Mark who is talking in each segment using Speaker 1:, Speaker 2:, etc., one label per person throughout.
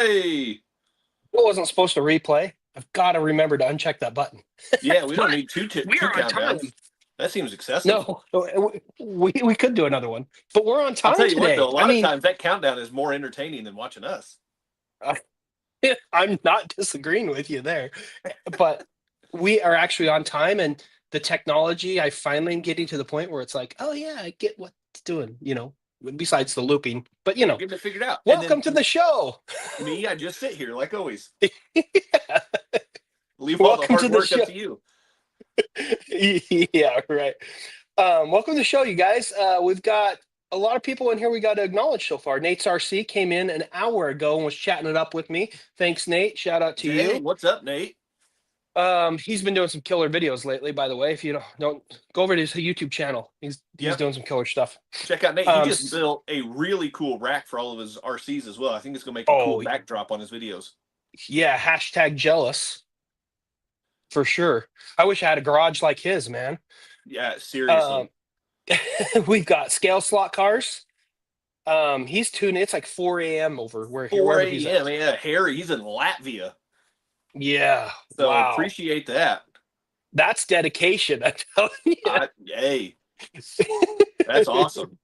Speaker 1: Hey!
Speaker 2: It wasn't supposed to replay. I've got to remember to uncheck that button.
Speaker 1: Yeah, we don't
Speaker 2: But
Speaker 1: need two
Speaker 2: we
Speaker 1: two
Speaker 2: are on time.
Speaker 1: countdowns. That seems excessive.
Speaker 2: No, we could do another one, but we're on
Speaker 1: I'll tell
Speaker 2: time
Speaker 1: you what, though,
Speaker 2: today.
Speaker 1: a
Speaker 2: I
Speaker 1: lot of
Speaker 2: mean,
Speaker 1: times that countdown is more entertaining than watching us.
Speaker 2: I'm not disagreeing with you there, but we are actually on time, and the technology, I finally am getting to the point where it's like, oh yeah, I get what it's doing, besides the looping. But
Speaker 1: We're getting it figured out. And
Speaker 2: welcome
Speaker 1: then
Speaker 2: to the show.
Speaker 1: me, I just sit here like always.
Speaker 2: Yeah.
Speaker 1: Leave all the
Speaker 2: Welcome
Speaker 1: hard
Speaker 2: to the
Speaker 1: work up
Speaker 2: show.
Speaker 1: to you.
Speaker 2: Yeah, right. Welcome to the show, you guys. We've got a lot of people in here we got to acknowledge so far. Nate's RC came in an hour ago and was chatting it up with me. Thanks, Nate. Shout out to
Speaker 1: Hey,
Speaker 2: you.
Speaker 1: what's up, Nate?
Speaker 2: He's been doing some killer videos lately, by the way. If you don't go over to his YouTube channel, he's
Speaker 1: Yep.
Speaker 2: doing some killer stuff.
Speaker 1: Check out Nate. He
Speaker 2: Um,
Speaker 1: just built a really cool rack for all of his RCs as well. I think it's going to make a cool
Speaker 2: oh
Speaker 1: backdrop on his videos.
Speaker 2: yeah, #jealous for sure. I wish I had a garage like his, man.
Speaker 1: Yeah, seriously.
Speaker 2: We've got scale slot cars. He's tuning. It's like 4 a.m. over
Speaker 1: 4
Speaker 2: wherever he's at.
Speaker 1: a.m. Yeah, Harry, he's in Latvia.
Speaker 2: Yeah.
Speaker 1: So
Speaker 2: Wow.
Speaker 1: appreciate that.
Speaker 2: That's dedication. I'm telling you.
Speaker 1: Hey, that's awesome.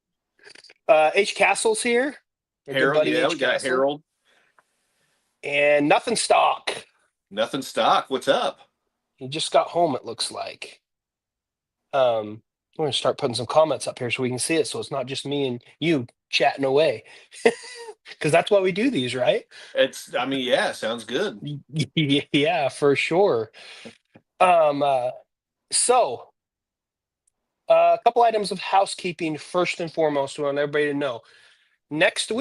Speaker 2: H Castle's here. Our good
Speaker 1: Harold,
Speaker 2: buddy
Speaker 1: yeah,
Speaker 2: H
Speaker 1: we got
Speaker 2: Castle.
Speaker 1: Harold.
Speaker 2: And nothing stock.
Speaker 1: Nothing stock. What's up?
Speaker 2: He just got home, it looks like. We're going to start putting some comments up here so we can see it, so it's not just me and you chatting away. Because that's why we do these, right?
Speaker 1: Yeah, sounds good.
Speaker 2: Yeah, for sure. So a couple items of housekeeping first and foremost. We want everybody to know. Next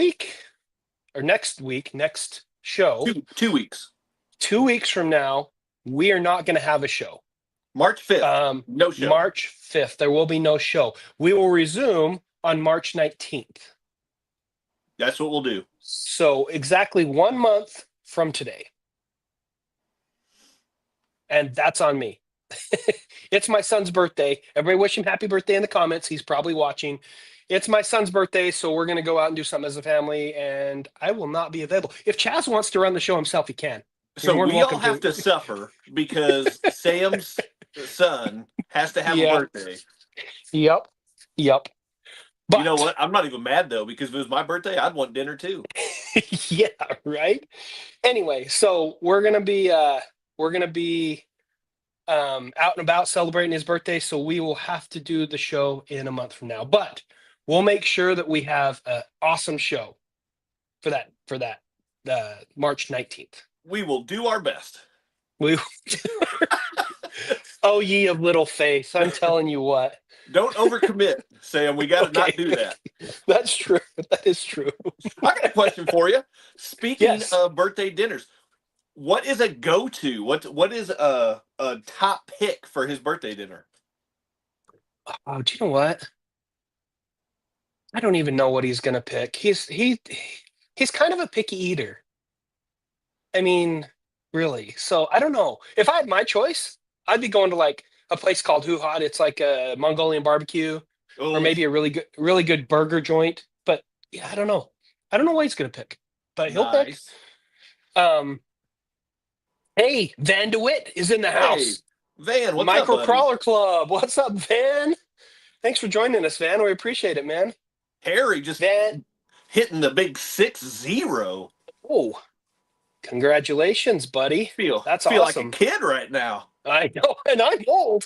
Speaker 2: show,
Speaker 1: 2 weeks.
Speaker 2: 2 weeks from now, we are not going to have a show.
Speaker 1: March 5th. No show.
Speaker 2: March 5th, there will be no show. We will resume on March 19th.
Speaker 1: That's what we'll do.
Speaker 2: So exactly 1 month from today. And that's on me. It's my son's birthday. Everybody wish him happy birthday in the comments. He's probably watching. It's my son's birthday, so we're going to go out and do something as a family, and I will not be available. If Chaz wants to run the show himself, he can.
Speaker 1: So we all have to suffer because Sam's son has to have a birthday.
Speaker 2: Yep.
Speaker 1: But you know what? I'm not even mad, though, because if it was my birthday, I'd want dinner, too.
Speaker 2: Yeah, right? Anyway, so we're going to be out and about celebrating his birthday, so we will have to do the show in a month from now. But we'll make sure that we have an awesome show for that March 19th.
Speaker 1: We will do our best.
Speaker 2: Oh, ye of little faith. I'm telling you what.
Speaker 1: Don't overcommit, Sam. We got to not do that.
Speaker 2: That's true. That is true.
Speaker 1: I got a question for you. Speaking of birthday dinners, what is a go-to? What is a top pick for his birthday dinner?
Speaker 2: Oh, do you know what? I don't even know what he's going to pick. He's kind of a picky eater. I mean, really. So I don't know. If I had my choice, I'd be going to like a place called Hoo Hot. It's like a Mongolian barbecue, or maybe a really good burger joint. But yeah, I don't know. I don't know what he's going to pick, but he'll pick. Hey, Van DeWitt is in the house.
Speaker 1: Van, what's
Speaker 2: Micro
Speaker 1: up,
Speaker 2: Crawler Club. What's up, Van? Thanks for joining us, Van. We appreciate it, man.
Speaker 1: Harry just hitting the big 6-0.
Speaker 2: Oh, congratulations, buddy. That's
Speaker 1: feel
Speaker 2: awesome.
Speaker 1: like a kid right now.
Speaker 2: I know, and I'm old.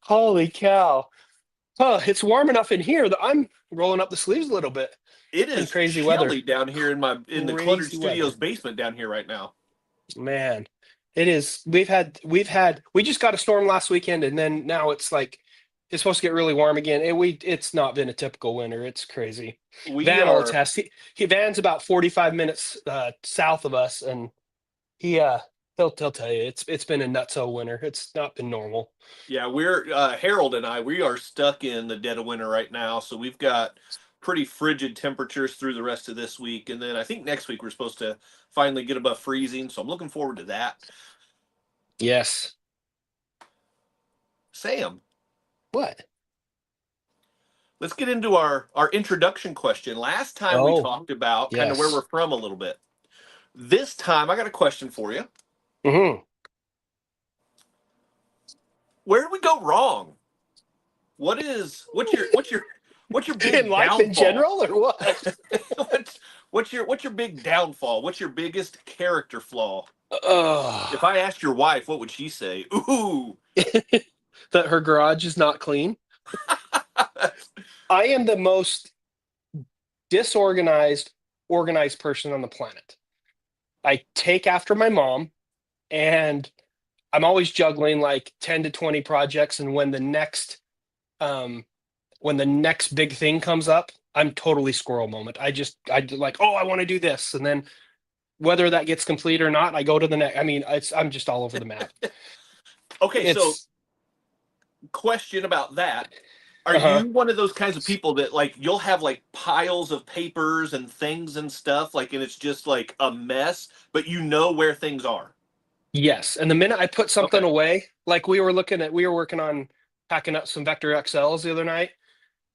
Speaker 2: Holy cow. Huh, it's warm enough in here that I'm rolling up the sleeves a little bit.
Speaker 1: It is
Speaker 2: crazy
Speaker 1: chilly
Speaker 2: weather
Speaker 1: down here in the Cluttered Studios basement down here right now.
Speaker 2: Man, it is. We just got a storm last weekend, and then now it's like it's supposed to get really warm again. It's not been a typical winter. It's crazy. Van will attest. Van's about 45 minutes south of us, and he'll tell you it's been a nutso winter. It's not been normal.
Speaker 1: Yeah, we're Harold and we are stuck in the dead of winter right now, so we've got pretty frigid temperatures through the rest of this week, and then I think next week we're supposed to finally get above freezing, so I'm looking forward to that.
Speaker 2: Yes.
Speaker 1: Sam.
Speaker 2: What?
Speaker 1: let's get into our introduction question. Last time we
Speaker 2: Oh,
Speaker 1: talked about kind of where we're
Speaker 2: yes.
Speaker 1: from a little bit. This time I got a question for you.
Speaker 2: Hmm.
Speaker 1: Where did we go wrong? What's your
Speaker 2: In
Speaker 1: big
Speaker 2: life in
Speaker 1: downfall?
Speaker 2: general, or what?
Speaker 1: what's your big downfall? What's your biggest character flaw? If
Speaker 2: Ugh.
Speaker 1: I asked your wife, what would she say? Ooh.
Speaker 2: That her garage is not clean. I am the most disorganized, organized person on the planet. I take after my mom, and I'm always juggling like 10 to 20 projects. And um, when the next big thing comes up, I'm totally squirrel moment. Like, oh, I want to do this. And then whether that gets complete or not, I go to the next. I mean, I'm just all over the map.
Speaker 1: Okay, so
Speaker 2: It's,
Speaker 1: question about that. Are
Speaker 2: uh-huh.
Speaker 1: you one of those kinds of people that like you'll have like piles of papers and things and stuff like and it's just like a mess, but you know where things are?
Speaker 2: Yes. And the minute I put something
Speaker 1: Okay.
Speaker 2: away, like we were working on packing up some Vector XLs the other night,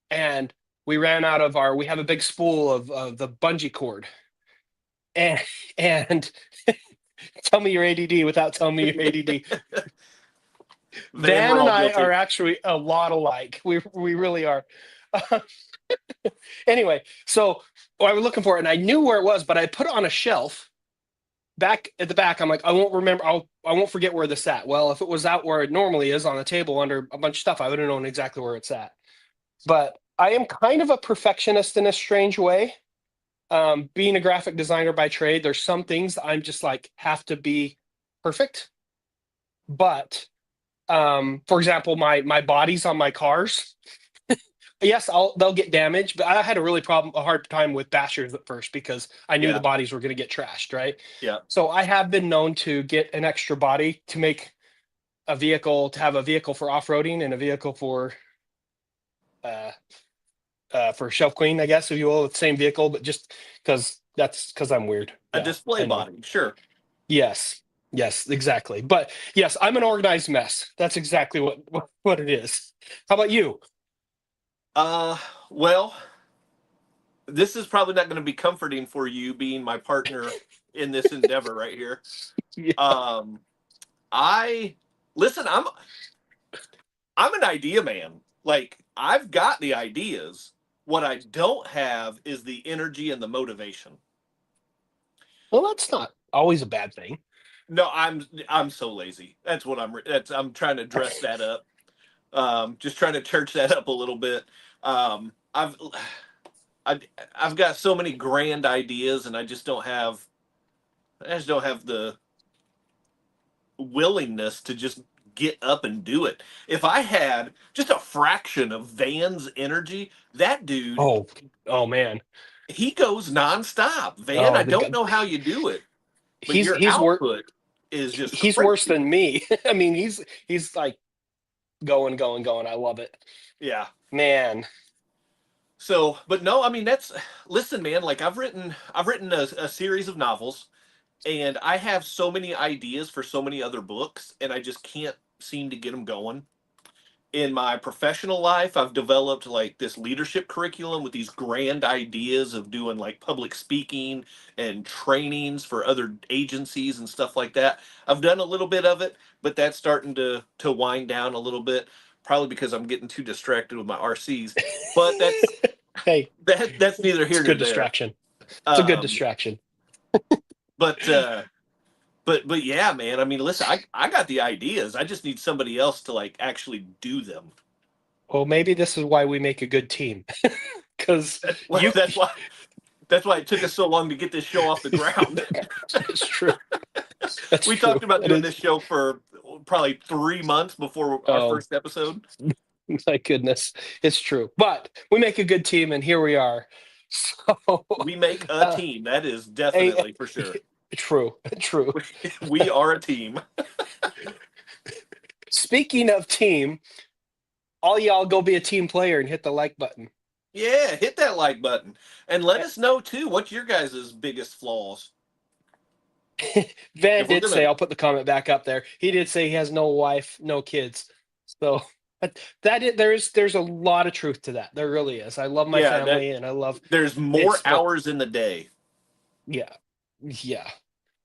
Speaker 2: and we ran out of we have a big spool of the bungee cord. And, and tell me your ADD without telling me your ADD.
Speaker 1: Man,
Speaker 2: Van
Speaker 1: we're
Speaker 2: and
Speaker 1: all
Speaker 2: I are
Speaker 1: guilty.
Speaker 2: actually a lot alike. We really are. Anyway, so I was looking for it and I knew where it was, but I put it on a shelf back at the back. I'm like, I won't remember. I won't forget where this at. Well, if it was out where it normally is on the table under a bunch of stuff, I would have known exactly where it's at. But I am kind of a perfectionist in a strange way. Being a graphic designer by trade, there's some things I'm just like have to be perfect. But for example, my bodies on my cars, yes, they'll get damaged, but I had a hard time with bashers at first because I knew the
Speaker 1: Yeah.
Speaker 2: bodies were going to get trashed, right?
Speaker 1: Yeah.
Speaker 2: So I have been known to get an extra body to make to have a vehicle for off-roading and a vehicle uh, for shelf queen, I guess, if you will, the same vehicle, but just because I'm weird.
Speaker 1: A
Speaker 2: Yeah,
Speaker 1: display
Speaker 2: I know.
Speaker 1: body, sure.
Speaker 2: Yes, yes, exactly. But yes, I'm an organized mess. That's exactly what it is. How about you?
Speaker 1: Uh well, this is probably not going to be comforting for you being my partner in this endeavor right here.
Speaker 2: Yeah.
Speaker 1: Um I listen, I'm an idea man. Like I've got the ideas. What I don't have is the energy and the motivation.
Speaker 2: Well, that's not always a bad thing.
Speaker 1: No, I'm so lazy. I'm trying to dress that up. Just trying to church that up a little bit. Um, I've I, I've got so many grand ideas, and I just don't have the willingness to just get up and do it. If I had just a fraction of Van's energy, that dude,
Speaker 2: Oh, oh man.
Speaker 1: he goes nonstop. Van,
Speaker 2: Oh,
Speaker 1: I
Speaker 2: the
Speaker 1: don't
Speaker 2: guy,
Speaker 1: know how you do it, but
Speaker 2: he's
Speaker 1: your
Speaker 2: he's wor
Speaker 1: output is just
Speaker 2: he's worse
Speaker 1: crazy.
Speaker 2: than me. I mean, he's like going, going, going. I love it,
Speaker 1: Yeah.
Speaker 2: man.
Speaker 1: So, but no, I mean that's listen, man. Like I've written a series of novels, and I have so many ideas for so many other books, and I just can't seem to get them going. In my professional life, I've developed like this leadership curriculum with these grand ideas of doing like public speaking and trainings for other agencies and stuff like that. I've done a little bit of it, but that's starting to wind down a little bit, probably because I'm getting too distracted with my RCs. But
Speaker 2: Hey,
Speaker 1: that's neither
Speaker 2: it's
Speaker 1: here
Speaker 2: a
Speaker 1: nor
Speaker 2: good
Speaker 1: there.
Speaker 2: distraction. It's a good
Speaker 1: Um,
Speaker 2: distraction.
Speaker 1: but but yeah, man. I mean, listen, I got the ideas. I just need somebody else to like actually do them.
Speaker 2: Well, maybe this is why we make a good team because
Speaker 1: Well,
Speaker 2: you.
Speaker 1: that's why it took us so long to get this show off the ground.
Speaker 2: It's true. That's
Speaker 1: We
Speaker 2: true.
Speaker 1: talked about
Speaker 2: That
Speaker 1: doing
Speaker 2: is.
Speaker 1: this show for probably 3 months before our
Speaker 2: Oh
Speaker 1: first episode.
Speaker 2: my goodness, it's true. But we make a good team, and here we are. So,
Speaker 1: We make a
Speaker 2: uh,
Speaker 1: team. That is
Speaker 2: hey,
Speaker 1: definitely for sure.
Speaker 2: true, true.
Speaker 1: We are a team.
Speaker 2: Speaking of team, all y'all go be a team player and hit the like button.
Speaker 1: Yeah, hit that like button and let us know too. What's your guys' biggest flaws?
Speaker 2: Van
Speaker 1: If we're
Speaker 2: did say,
Speaker 1: gonna,
Speaker 2: I'll put the comment back up there. He did say he has no wife, no kids. So But there's a lot of truth to that. There really is. I love my
Speaker 1: Yeah, that
Speaker 2: family, and I love
Speaker 1: there's more
Speaker 2: it's, but
Speaker 1: hours in the day.
Speaker 2: yeah, yeah.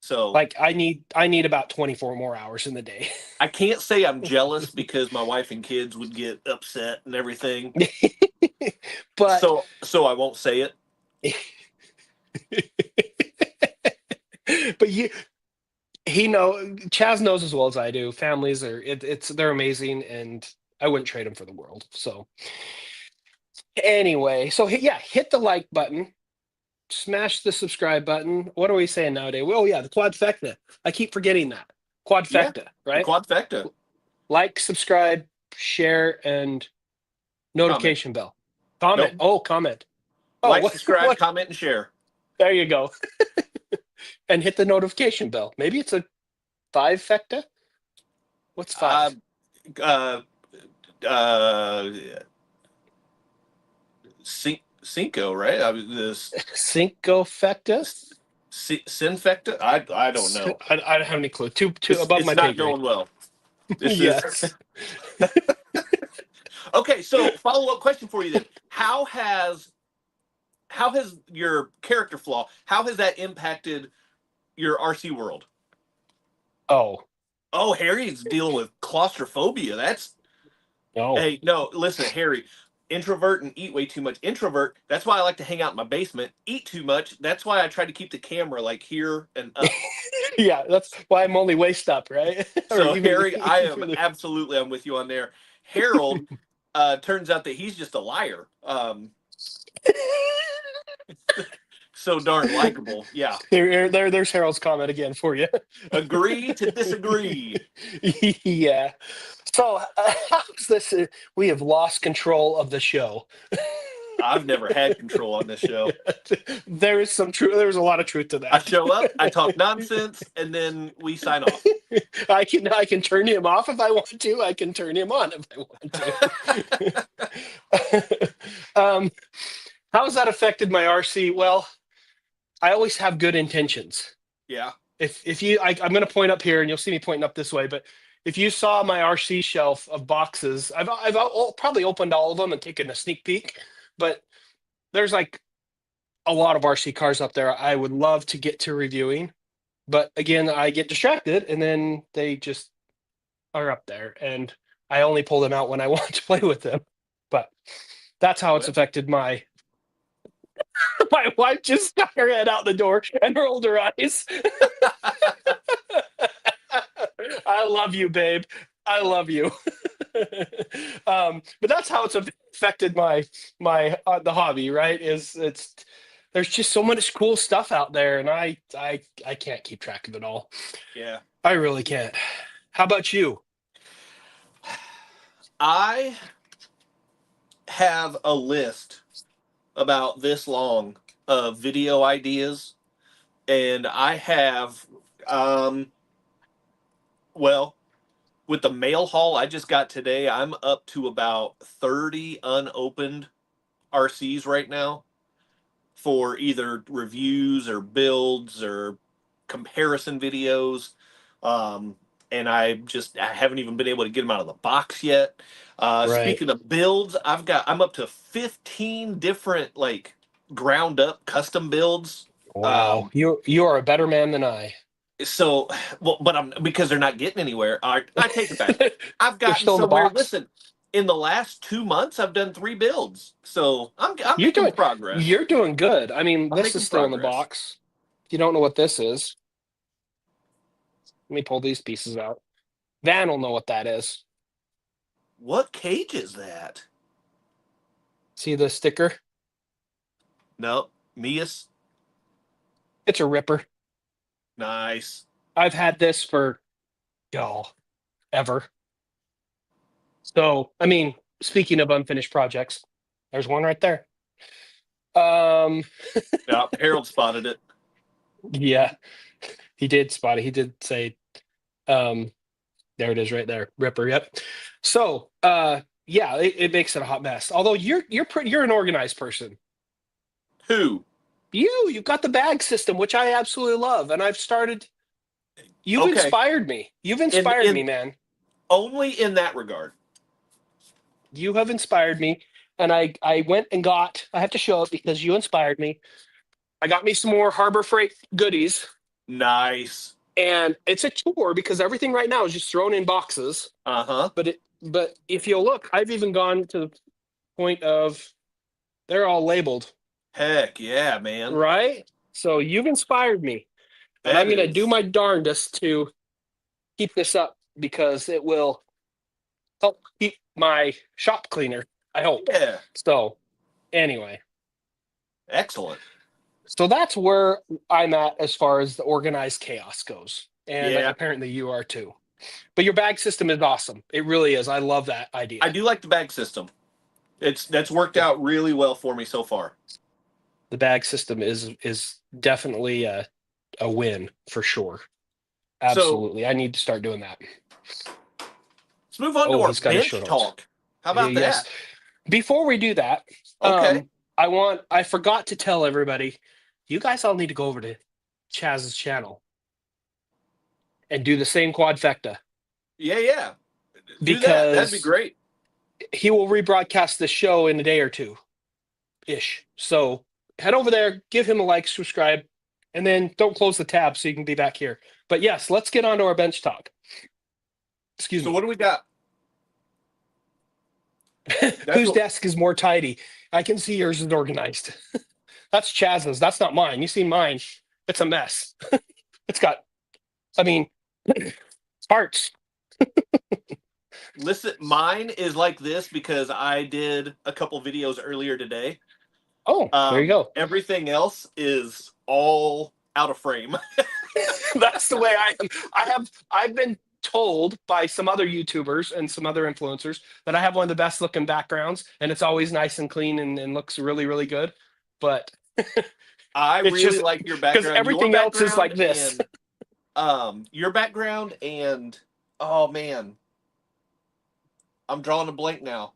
Speaker 1: So
Speaker 2: Like I need about 24 more hours in the day.
Speaker 1: I can't say I'm jealous because my wife and kids would get upset and everything.
Speaker 2: But
Speaker 1: So I won't say it.
Speaker 2: but Chaz knows as well as I do. Families they're amazing, and I wouldn't trade them for the world. So anyway, so yeah, hit the like button, smash the subscribe button. What are we saying nowadays? Well, yeah, the quadfecta. I keep forgetting that.
Speaker 1: Yeah,
Speaker 2: Quadfecta,
Speaker 1: the
Speaker 2: right?
Speaker 1: quadfecta.
Speaker 2: Like, subscribe, share, and
Speaker 1: Comment.
Speaker 2: notification bell. Comment.
Speaker 1: Nope.
Speaker 2: Oh, comment. Oh,
Speaker 1: Like,
Speaker 2: what?
Speaker 1: subscribe,
Speaker 2: What?
Speaker 1: comment, and share.
Speaker 2: There you go. And hit the notification bell. Maybe it's a five fecta. What's
Speaker 1: Uh,
Speaker 2: five?
Speaker 1: uh, uh, Cinco, right? I was this
Speaker 2: Cinco fecta.
Speaker 1: Sinfecta. I don't know.
Speaker 2: I don't have any clue. Two
Speaker 1: It's
Speaker 2: above
Speaker 1: it's
Speaker 2: my pay
Speaker 1: not
Speaker 2: grade.
Speaker 1: going well. This is
Speaker 2: Yes.
Speaker 1: okay. So follow up question for you then: How has your character flaw? How has that impacted your RC world?
Speaker 2: Oh,
Speaker 1: Oh, Harry's dealing with claustrophobia. That's
Speaker 2: no.
Speaker 1: Hey, no, listen, Harry. Introvert and eat way too much. Introvert. That's why I like to hang out in my basement. Eat too much. That's why I try to keep the camera like here and up.
Speaker 2: Yeah, that's why I'm only waist up, right? Or
Speaker 1: So
Speaker 2: even
Speaker 1: Harry, I am
Speaker 2: further.
Speaker 1: absolutely I'm with you on there. Harold, turns out that he's just a liar. So darn likable. Yeah.
Speaker 2: There's Harold's comment again for you.
Speaker 1: Agree to disagree.
Speaker 2: Yeah. So how's this? We have lost control of the show.
Speaker 1: I've never had control on this show.
Speaker 2: There is some truth. There's a lot of truth to
Speaker 1: I
Speaker 2: that.
Speaker 1: show up, I talk nonsense, and then we sign off.
Speaker 2: I can turn him off if I want to. I can turn him on if I want to. How has that affected my RC? Well, I always have good intentions.
Speaker 1: Yeah.
Speaker 2: If you, I'm going to point up here, and you'll see me pointing up this way. But if you saw my RC shelf of boxes, I've probably opened all of them and taken a sneak peek. But there's like a lot of RC cars up there I would love to get to reviewing. But again, I get distracted, and then they just are up there, and I only pull them out when I want to play with them. But that's how it's
Speaker 1: Well,
Speaker 2: affected my. My wife just stuck her head out the door and rolled her eyes. I love you, babe. I love you. But that's how it's affected my the hobby, right? Is it's There's just so much cool stuff out there, and I can't keep track of it all.
Speaker 1: yeah.
Speaker 2: I really can't. How about you?
Speaker 1: I have a list about this long of video ideas, and I have, um, well, with the mail haul I just got today, I'm up to about 30 unopened RCs right now for either reviews or builds or comparison videos. Um, and I haven't even been able to get them out of the box yet.
Speaker 2: Right.
Speaker 1: Speaking of builds, I'm up to 15 different like ground up custom builds.
Speaker 2: Wow.
Speaker 1: Um,
Speaker 2: You are a better man than I.
Speaker 1: so, well, but I'm because they're not getting anywhere. I take it back. I've
Speaker 2: They're
Speaker 1: gotten
Speaker 2: still in the
Speaker 1: somewhere.
Speaker 2: box.
Speaker 1: Listen, in the last 2 months, I've done 3 builds, so I'm
Speaker 2: You're
Speaker 1: making
Speaker 2: doing
Speaker 1: progress.
Speaker 2: you're doing good. I mean,
Speaker 1: I'm
Speaker 2: this is
Speaker 1: making
Speaker 2: still in the
Speaker 1: progress.
Speaker 2: box. If you don't know what this is, let me pull these pieces out. Van will know what that is.
Speaker 1: What cage is that?
Speaker 2: See the sticker?
Speaker 1: No, Mias.
Speaker 2: It's a ripper.
Speaker 1: Nice.
Speaker 2: I've had this for y'all ever. So, I mean, speaking of unfinished projects, there's one right there. Um,
Speaker 1: Yeah, Harold spotted it.
Speaker 2: yeah, he did spot it. He did say, um, there it is right there. Ripper, yep. So, yeah, it makes it a hot mess. Although you're an organized person.
Speaker 1: Who?
Speaker 2: You've got the bag system, which I absolutely love, and you've
Speaker 1: Okay.
Speaker 2: inspired me. You've
Speaker 1: In
Speaker 2: inspired me,
Speaker 1: in
Speaker 2: man.
Speaker 1: only in that regard.
Speaker 2: You have inspired me. And I went and got, I have to show it because you inspired me. I got me some more Harbor Freight goodies.
Speaker 1: Nice.
Speaker 2: And it's a tour because everything right now is just thrown in boxes.
Speaker 1: Uh-huh.
Speaker 2: But if you look, I've even gone to the point of they're all labeled,
Speaker 1: Heck yeah, man.
Speaker 2: right? So you've inspired me. And I'm
Speaker 1: That
Speaker 2: gonna do
Speaker 1: is.
Speaker 2: my darndest to keep this up because it will help keep my shop cleaner, I hope.
Speaker 1: Yeah.
Speaker 2: So anyway.
Speaker 1: Excellent.
Speaker 2: So that's where I'm at as far as the organized chaos goes. And
Speaker 1: Yeah.
Speaker 2: apparently you are too. But your bag system is awesome. It really is. I love that
Speaker 1: I
Speaker 2: idea.
Speaker 1: do like the bag system. That's worked
Speaker 2: Yeah.
Speaker 1: out really well for me so far.
Speaker 2: The bag system is definitely a win for sure.
Speaker 1: So
Speaker 2: Absolutely. I need to start doing that.
Speaker 1: let's move on to
Speaker 2: Oh,
Speaker 1: our
Speaker 2: he's got his show
Speaker 1: bench
Speaker 2: notes.
Speaker 1: talk. How about
Speaker 2: Yes.
Speaker 1: that?
Speaker 2: Before we do that,
Speaker 1: Okay.
Speaker 2: I forgot to tell everybody, you guys all need to go over to Chaz's channel and do the same quadfecta
Speaker 1: Yeah, yeah. Do that. That'd be
Speaker 2: because
Speaker 1: great.
Speaker 2: he will rebroadcast the show in a day or two ish. So head over there, give him a like, subscribe, and then don't close the tab so you can be back here. But yes, let's get on to our bench talk. Excuse
Speaker 1: So
Speaker 2: me.
Speaker 1: what do we got? That's
Speaker 2: Whose
Speaker 1: what,
Speaker 2: desk is more tidy? I can see yours is organized. That's Chaz's. That's not mine. You see mine. It's a mess. It's got, I mean, parts.
Speaker 1: listen, mine is like this because I did a couple videos earlier today.
Speaker 2: Oh, there you go.
Speaker 1: Everything else is all out of frame.
Speaker 2: That's the way I am. I've been told by some other YouTubers and some other influencers that I have one of the best looking backgrounds and it's always nice and clean and looks really, really good. But
Speaker 1: I
Speaker 2: it's
Speaker 1: really
Speaker 2: just
Speaker 1: like your
Speaker 2: because
Speaker 1: background.
Speaker 2: everything else is like this.
Speaker 1: Your background and oh man, I'm drawing a blank now.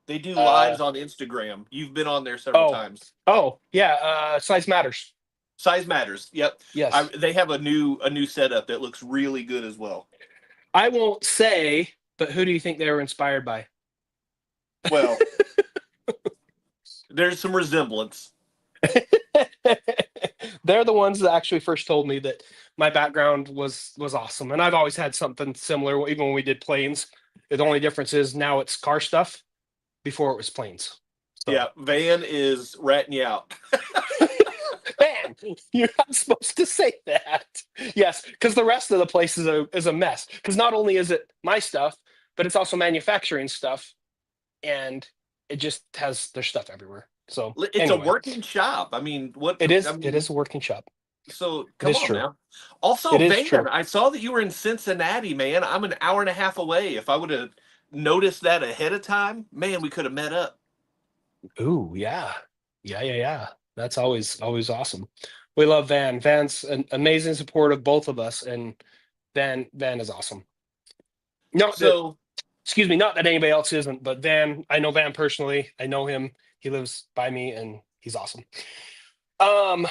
Speaker 1: They do
Speaker 2: Uh
Speaker 1: lives on Instagram. You've been on there several
Speaker 2: oh,
Speaker 1: times.
Speaker 2: oh yeah, size matters.
Speaker 1: Size matters. Yep.
Speaker 2: Yes.
Speaker 1: They have a new setup that looks really good as well.
Speaker 2: I won't say, but who do you think they were inspired by?
Speaker 1: Well, there's some resemblance.
Speaker 2: They're the ones that actually first told me that my background was awesome, and I've always had something similar. Even when we did planes, the only difference is now it's car stuff. Before it was planes. So.
Speaker 1: Yeah, Van is ratting you out.
Speaker 2: Man, you're not supposed to say that. Yes, because the rest of the place is a mess. Because not only is it my stuff, but it's also manufacturing stuff, and it just has their stuff everywhere. So
Speaker 1: It's a
Speaker 2: anyway,
Speaker 1: working shop. I mean, what?
Speaker 2: it
Speaker 1: I
Speaker 2: is. It
Speaker 1: mean,
Speaker 2: is a working shop.
Speaker 1: so
Speaker 2: It
Speaker 1: come
Speaker 2: is
Speaker 1: on
Speaker 2: true.
Speaker 1: now. Also,
Speaker 2: It is
Speaker 1: Van,
Speaker 2: true.
Speaker 1: I saw that you were in Cincinnati, man. I'm an hour and a half away. If I would have noticed that ahead of time, man, we could have met up.
Speaker 2: Ooh, yeah, yeah. That's always awesome. We love Van. Van's an amazing support of both of us, and Van is awesome. Not that
Speaker 1: So,
Speaker 2: excuse me, not that anybody else isn't, but Van, I know Van personally. I know him. He lives by me and he's awesome. Um,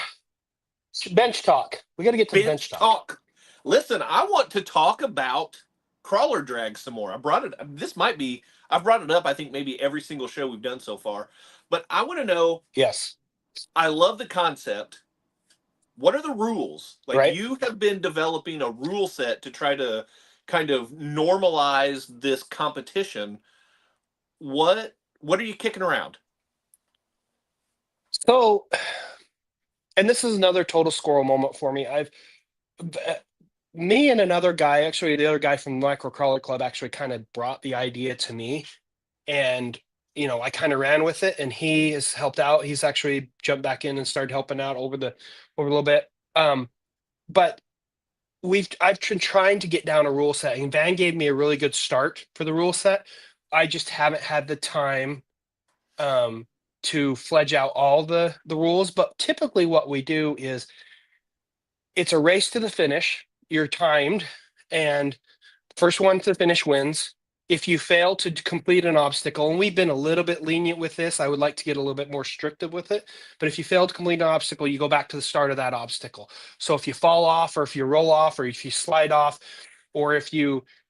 Speaker 2: bench talk. We got to get to the bench
Speaker 1: bench
Speaker 2: talk.
Speaker 1: talk. Listen, I want to talk about crawler drag some more. I brought it. This might be. I've brought it up. I think maybe every single show we've done so far. But I want to know.
Speaker 2: Yes.
Speaker 1: I love the concept. What are the rules? Like
Speaker 2: Right.
Speaker 1: you have been developing a rule set to try to kind of normalize this competition. What are you kicking around?
Speaker 2: So, and this is another total squirrel moment for me. Me and another guy, actually, the other guy from Micro Crawler Club actually kind of brought the idea to me. And, I kind of ran with it and he has helped out. He's actually jumped back in and started helping out over a little bit. But I've been trying to get down a rule set, and Van gave me a really good start for the rule set. I just haven't had the time to fledge out all the rules. But typically, what we do is it's a race to the finish. You're timed, and first one to finish wins. If you fail to complete an obstacle, and we've been a little bit lenient with this, I would like to get a little bit more restrictive with it. But if you fail to complete an obstacle, you go back to the start of that obstacle. So if you fall off, or if you roll off, or if you slide off, or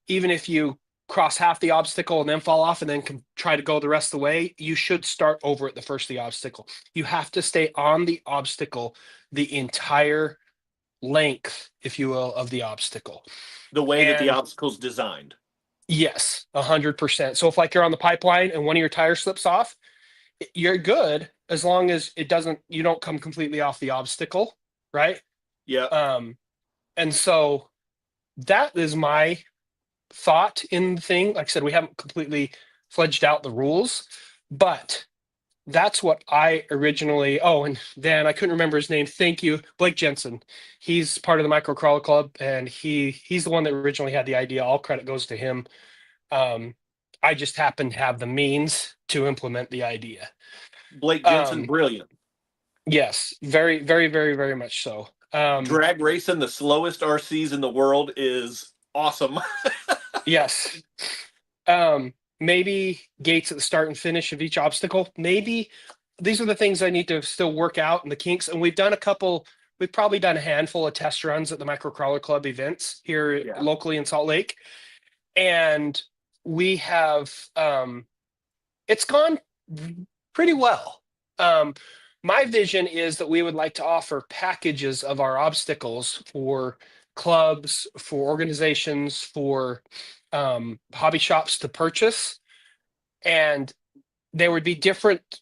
Speaker 2: even if you cross half the obstacle and then fall off and then try to go the rest of the way, you should start over at the first of the obstacle. You have to stay on the obstacle the entire length, if you will, of the obstacle.
Speaker 1: The way that the
Speaker 2: And
Speaker 1: obstacle's designed.
Speaker 2: yes, 100%. So if like you're on the pipeline and one of your tires slips off, you're good as long as you don't come completely off the obstacle, right?
Speaker 1: Yeah.
Speaker 2: And so that is my thought in the thing. Like I said, we haven't completely fledged out the rules, but that's what I originally. Oh, and Dan, I couldn't remember his name. Thank you, Blake Jensen. He's part of the Micro Crawler Club, and he's the one that originally had the idea. All credit goes to him. I just happened to have the means to implement the idea.
Speaker 1: Blake Jensen,
Speaker 2: Um,
Speaker 1: brilliant.
Speaker 2: yes, very, very, very, very much so.
Speaker 1: Drag racing the slowest RCs in the world is awesome.
Speaker 2: Yes. Maybe gates at the start and finish of each obstacle. Maybe these are the things I need to still work out and the kinks. And we've probably done a handful of test runs at the Micro Crawler Club events here locally in Salt Lake. And we have, it's gone pretty well. My vision is that we would like to offer packages of our obstacles for clubs, for organizations, for hobby shops to purchase. And there would be different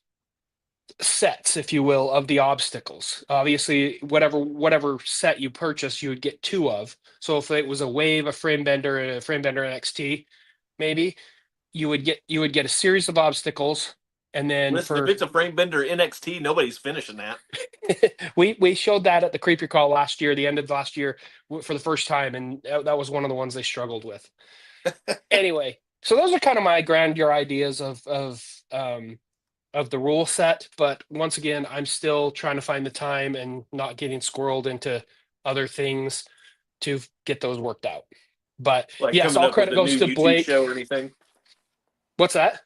Speaker 2: sets, if you will, of the obstacles. Obviously, whatever set you purchase, you would get two of. So if it was a wave, a frame bender, and a frame bender NXT, maybe you would get a series of obstacles. And then
Speaker 1: Listen, if it's a frame bender NXT, nobody's finishing that.
Speaker 2: we showed that at the Creepy Crawl last year, the end of last year, for the first time, and that was one of the ones they struggled with. Anyway, so those are kind of my grandeur ideas of the rule set. But once again, I'm still trying to find the time and not getting squirreled into other things to get those worked out. But
Speaker 1: like
Speaker 2: yes, all credit goes to
Speaker 1: YouTube
Speaker 2: Blake.
Speaker 1: Show or anything.
Speaker 2: What's that?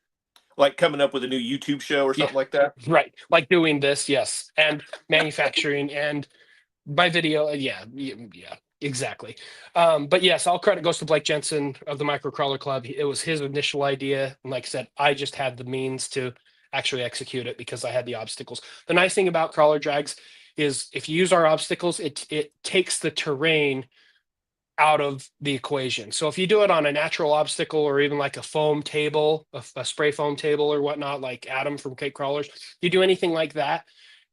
Speaker 1: Like coming up with a new YouTube show or something like that.
Speaker 2: Right. Like doing this, yes. And manufacturing and my video. Yeah, exactly. But yes, all credit goes to Blake Jensen of the Micro Crawler Club. It was his initial idea. And like I said, I just had the means to actually execute it because I had the obstacles. The nice thing about crawler drags is if you use our obstacles, it takes the terrain out of the equation. So if you do it on a natural obstacle or even like a foam table, a spray foam table or whatnot, like Adam from Cape Crawlers, you do anything like that.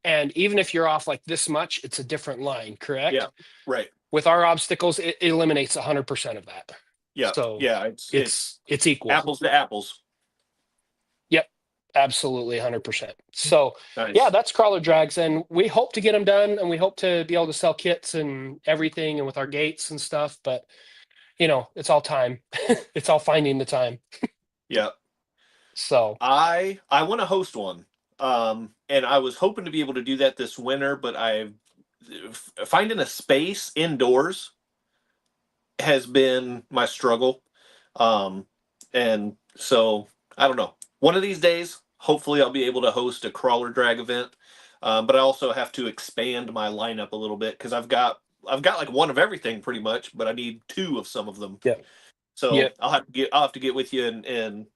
Speaker 2: And even if you're off like this much, it's a different line, correct?
Speaker 1: Yeah, right.
Speaker 2: With our obstacles, it eliminates 100% of that.
Speaker 1: Yeah,
Speaker 2: so
Speaker 1: yeah,
Speaker 2: it's equal.
Speaker 1: Apples to apples.
Speaker 2: Yep, absolutely 100%. So
Speaker 1: nice.
Speaker 2: Yeah, that's crawler drags, and we hope to get them done, and we hope to be able to sell kits and everything, and with our gates and stuff. But it's all time. It's all finding the time.
Speaker 1: Yeah.
Speaker 2: So
Speaker 1: I want to host one, and I was hoping to be able to do that this winter, but finding a space indoors has been my struggle, and so I don't know. One of these days, hopefully, I'll be able to host a crawler drag event, but I also have to expand my lineup a little bit because I've got like one of everything pretty much, but I need two of some of them.
Speaker 2: Yeah.
Speaker 1: So
Speaker 2: yeah.
Speaker 1: I'll have to get with you and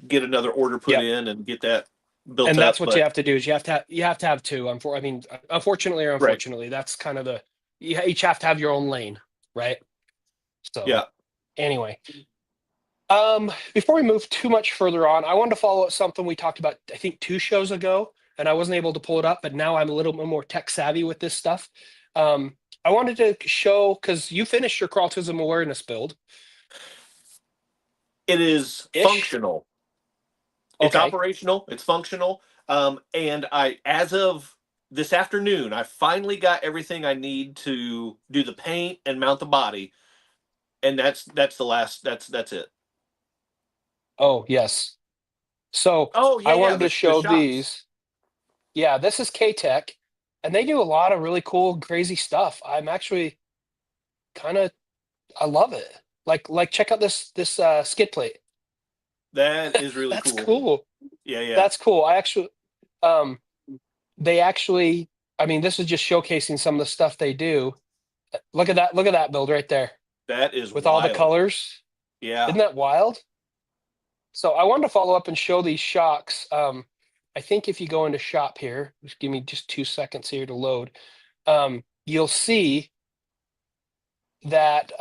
Speaker 1: get another order put in and get that built up.
Speaker 2: And that's what you have to do is you have to have two. Unfortunately or unfortunately,
Speaker 1: right.
Speaker 2: That's kind of you each have to have your own lane, right? So
Speaker 1: yeah.
Speaker 2: Anyway, before we move too much further on, I wanted to follow up something we talked about, I think 2 shows ago, and I wasn't able to pull it up, but now I'm a little bit more tech savvy with this stuff. I wanted to show, because you finished your Crawlism awareness build.
Speaker 1: It is functional. It's operational. It's functional. And as of this afternoon, I finally got everything I need to do the paint and mount the body. And that's it.
Speaker 2: Oh, yes. So I wanted to show these. Yeah, this is K-Tech, and they do a lot of really cool, crazy stuff. I'm actually I love it. Like check out this skid plate.
Speaker 1: That is really
Speaker 2: That's cool.
Speaker 1: Yeah.
Speaker 2: That's cool. They actually, this is just showcasing some of the stuff they do. Look at that build right there.
Speaker 1: That is
Speaker 2: with
Speaker 1: wild.
Speaker 2: all the colors.
Speaker 1: Yeah.
Speaker 2: Isn't that wild? So I wanted to follow up and show these shocks. I think if you go into shop here, just give me just 2 seconds here to load. You'll see that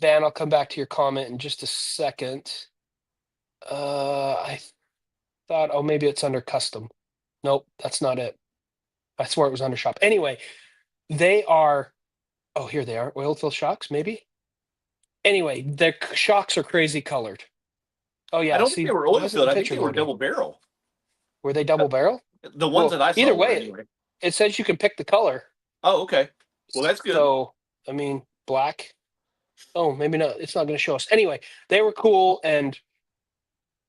Speaker 2: Van, I'll come back to your comment in just a second. I thought, oh, maybe it's under custom. Nope, that's not it. I swore it was under shop. Anyway, they are, oh, here they are, oil fill shocks, maybe. Anyway, the shocks are crazy colored. Oh
Speaker 1: I
Speaker 2: yeah,
Speaker 1: don't think they
Speaker 2: see,
Speaker 1: were
Speaker 2: why
Speaker 1: oil
Speaker 2: isn't the
Speaker 1: filled. I think
Speaker 2: picture
Speaker 1: they were
Speaker 2: loading?
Speaker 1: double barrel.
Speaker 2: Were they double barrel?
Speaker 1: The ones
Speaker 2: Well,
Speaker 1: that I
Speaker 2: either
Speaker 1: saw were
Speaker 2: way,
Speaker 1: anyway.
Speaker 2: it says you can pick the color.
Speaker 1: Oh, okay. Well, that's good.
Speaker 2: So, I mean, black. Oh, maybe not. It's not going to show us. Anyway, they were cool, and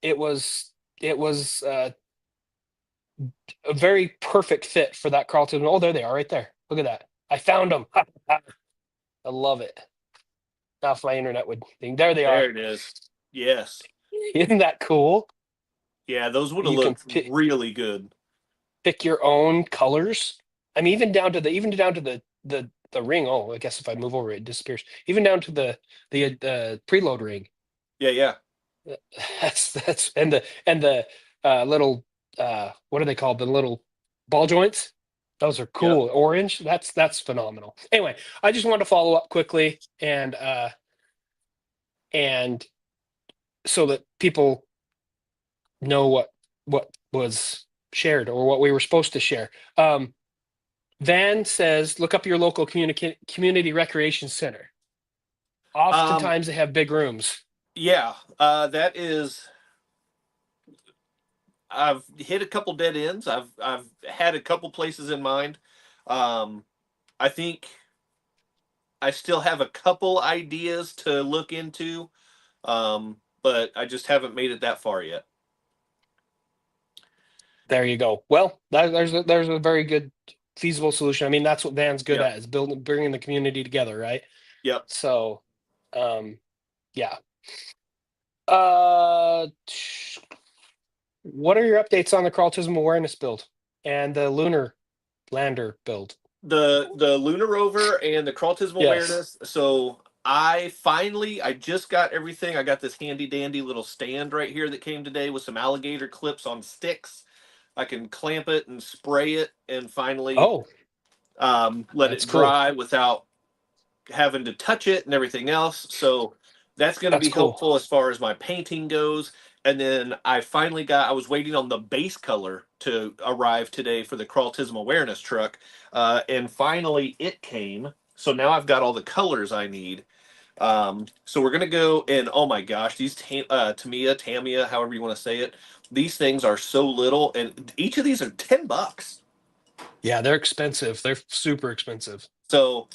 Speaker 2: it was it was a very perfect fit for that Carlton. Oh, there they are, right there. Look at that. I found them. I love it. Now, if my internet would think, there they are.
Speaker 1: There it is. Yes.
Speaker 2: Isn't that cool?
Speaker 1: Yeah, those would have
Speaker 2: You can
Speaker 1: looked really good.
Speaker 2: pick your own colors. I mean, even down to the ring. Oh, I guess if I move over, it disappears. Even down to the preload ring.
Speaker 1: Yeah, yeah.
Speaker 2: That's and the little what are they called? The little ball joints. Those are
Speaker 1: Yep.
Speaker 2: cool. Orange. That's phenomenal. Anyway, I just wanted to follow up quickly and so that people know what was shared or what we were supposed to share. Van says, look up your local community recreation center.
Speaker 1: Um,
Speaker 2: Oftentimes they have big rooms.
Speaker 1: yeah, that is. I've hit a couple dead ends. I've had a couple places in mind. Um, I think I still have a couple ideas to look into, but I just haven't made it that far yet.
Speaker 2: There you go. Well, there's a very good feasible solution. I mean, that's what Van's good
Speaker 1: Yep.
Speaker 2: at is bringing the community together, right?
Speaker 1: Yep.
Speaker 2: So, yeah. Uh, what are your updates on the Crawlertism awareness build and the Lunar lander build?
Speaker 1: The Lunar Rover and the crawlertism
Speaker 2: Yes.
Speaker 1: awareness. So I just got everything. I got this handy dandy little stand right here that came today with some alligator clips on sticks. I can clamp it and spray it and finally
Speaker 2: Oh,
Speaker 1: let
Speaker 2: that's
Speaker 1: it
Speaker 2: cool.
Speaker 1: dry without having to touch it and everything else. So that's going to
Speaker 2: That's
Speaker 1: be
Speaker 2: cool.
Speaker 1: helpful as far as my painting goes. And then I was waiting on the base color to arrive today for the crawlertism awareness truck. And finally it came. So now I've got all the colors I need. So we're going to go and oh my gosh, these Tamiya, however you want to say it, these things are so little and each of these are $10.
Speaker 2: Yeah, they're expensive. They're super expensive.
Speaker 1: So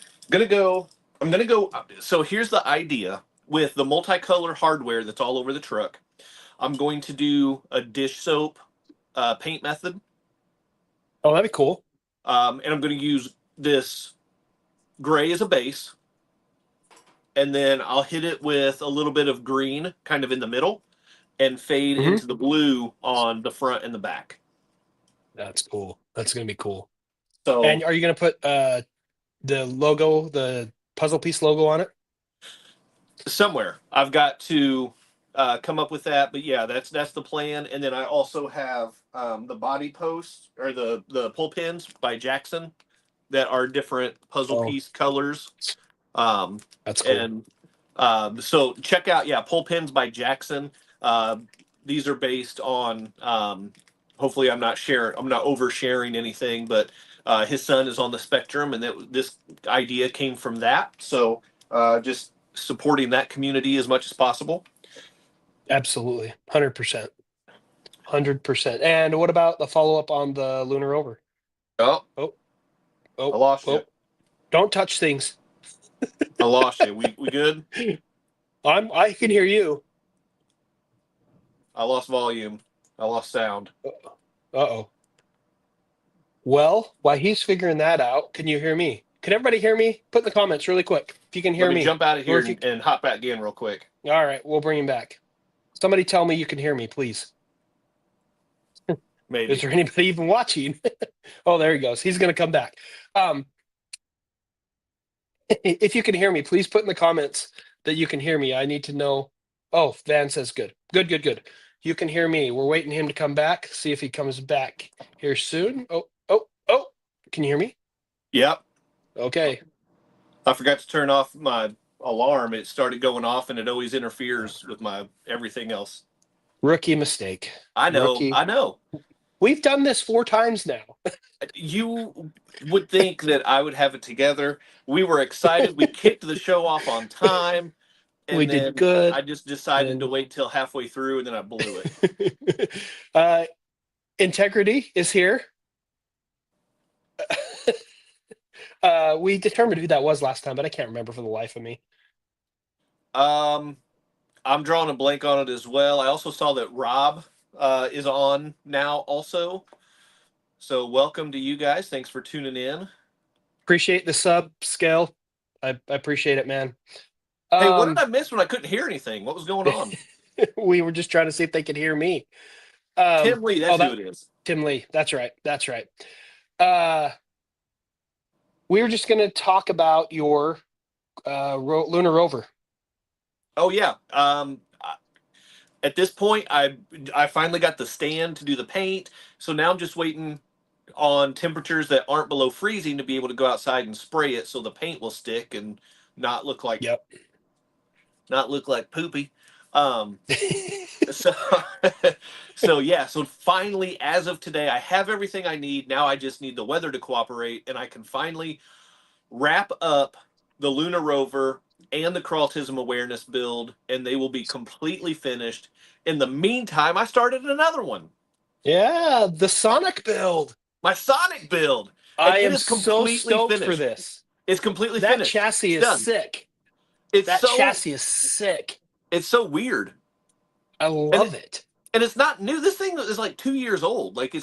Speaker 1: I'm gonna go. So here's the idea with the multicolor hardware that's all over the truck. I'm going to do a dish soap paint method,
Speaker 2: Oh, that'd be cool.
Speaker 1: and I'm going to use this gray as a base, and then I'll hit it with a little bit of green, kind of in the middle, and fade
Speaker 2: Hmm.
Speaker 1: into the blue on the front and the back.
Speaker 2: That's cool. That's gonna be cool. And
Speaker 1: So
Speaker 2: are you gonna put the logo, the puzzle piece logo on it?
Speaker 1: somewhere I've got to come up with that, but yeah, that's the plan. And then I also have the body posts or the pull pins by Jackson that are different puzzle
Speaker 2: Oh,
Speaker 1: piece colors. Um,
Speaker 2: that's cool.
Speaker 1: and so check out pull pins by Jackson. Uh, these are based on hopefully I'm not oversharing anything, but his son is on the spectrum, and this idea came from that. So just supporting that community as much as possible.
Speaker 2: Absolutely. 100%. 100%. And what about the follow-up on the Lunar Rover?
Speaker 1: Oh,
Speaker 2: Oh,
Speaker 1: I
Speaker 2: oh,
Speaker 1: lost you.
Speaker 2: oh. Don't touch things.
Speaker 1: I lost you. We good?
Speaker 2: I can hear you.
Speaker 1: I lost volume. I lost sound.
Speaker 2: Uh-oh. Well, while he's figuring that out, can you hear me? Can everybody hear me? Put in the comments really quick if you can
Speaker 1: Let
Speaker 2: hear
Speaker 1: me
Speaker 2: me.
Speaker 1: jump out of
Speaker 2: Or
Speaker 1: here
Speaker 2: if you
Speaker 1: and hop back in real quick.
Speaker 2: all right, we'll bring him back. Somebody tell me you can hear me, please. Is
Speaker 1: Maybe.
Speaker 2: there anybody even watching? Oh, there he goes. He's gonna come back. Um, If you can hear me, please put in the comments that you can hear me. I need to know. Oh, Van says good. Good, good, good. You can hear me. We're waiting him to come back. See if he comes back here soon. Oh, oh, oh. Can you hear me?
Speaker 1: Yep.
Speaker 2: Okay.
Speaker 1: I forgot to turn off my alarm. It started going off, and it always interferes with my everything else.
Speaker 2: Rookie mistake.
Speaker 1: I know.
Speaker 2: Rookie.
Speaker 1: I know.
Speaker 2: We've done this 4 times now.
Speaker 1: You would think that I would have it together. We were excited. We kicked the show off on time,
Speaker 2: We
Speaker 1: and
Speaker 2: did
Speaker 1: then
Speaker 2: good.
Speaker 1: I just decided to
Speaker 2: And
Speaker 1: wait till halfway through, and then I blew it.
Speaker 2: uh, integrity is here. We determined who that was last time, but I can't remember for the life of me.
Speaker 1: Um, I'm drawing a blank on it as well. I also saw that Rob is on now, also. So welcome to you guys. Thanks for tuning in.
Speaker 2: Appreciate the sub scale. I appreciate it, man.
Speaker 1: Hey, what did
Speaker 2: Um,
Speaker 1: I miss when I couldn't hear anything? What was going on?
Speaker 2: we were just trying to see if they could hear me.
Speaker 1: Tim Lee,
Speaker 2: Oh,
Speaker 1: that's who
Speaker 2: that
Speaker 1: it is.
Speaker 2: Tim Lee. That's right. That's right. Uh, we were just going to talk about your Lunar Rover.
Speaker 1: Oh yeah. At this point, I finally got the stand to do the paint, so now I'm just waiting on temperatures that aren't below freezing to be able to go outside and spray it, so the paint will stick and not look like
Speaker 2: Yep.
Speaker 1: not look like poopy. Um, so so yeah, so finally, as of today, I have everything I need. Now I just need the weather to cooperate, and I can finally wrap up the Lunar Rover and the Crawlism awareness build, and they will be completely finished. In the meantime, I started another one,
Speaker 2: Yeah, the Sonic build.
Speaker 1: my Sonic build, and
Speaker 2: I
Speaker 1: it
Speaker 2: am
Speaker 1: is
Speaker 2: so
Speaker 1: completely
Speaker 2: stoked for
Speaker 1: finished.
Speaker 2: this.
Speaker 1: It's completely
Speaker 2: That
Speaker 1: finished.
Speaker 2: chassis
Speaker 1: It's
Speaker 2: is
Speaker 1: done.
Speaker 2: sick.
Speaker 1: It's
Speaker 2: That
Speaker 1: so
Speaker 2: chassis is sick.
Speaker 1: it's so weird,
Speaker 2: I
Speaker 1: and
Speaker 2: love it.
Speaker 1: it's not new. This thing is like 2 years old. Like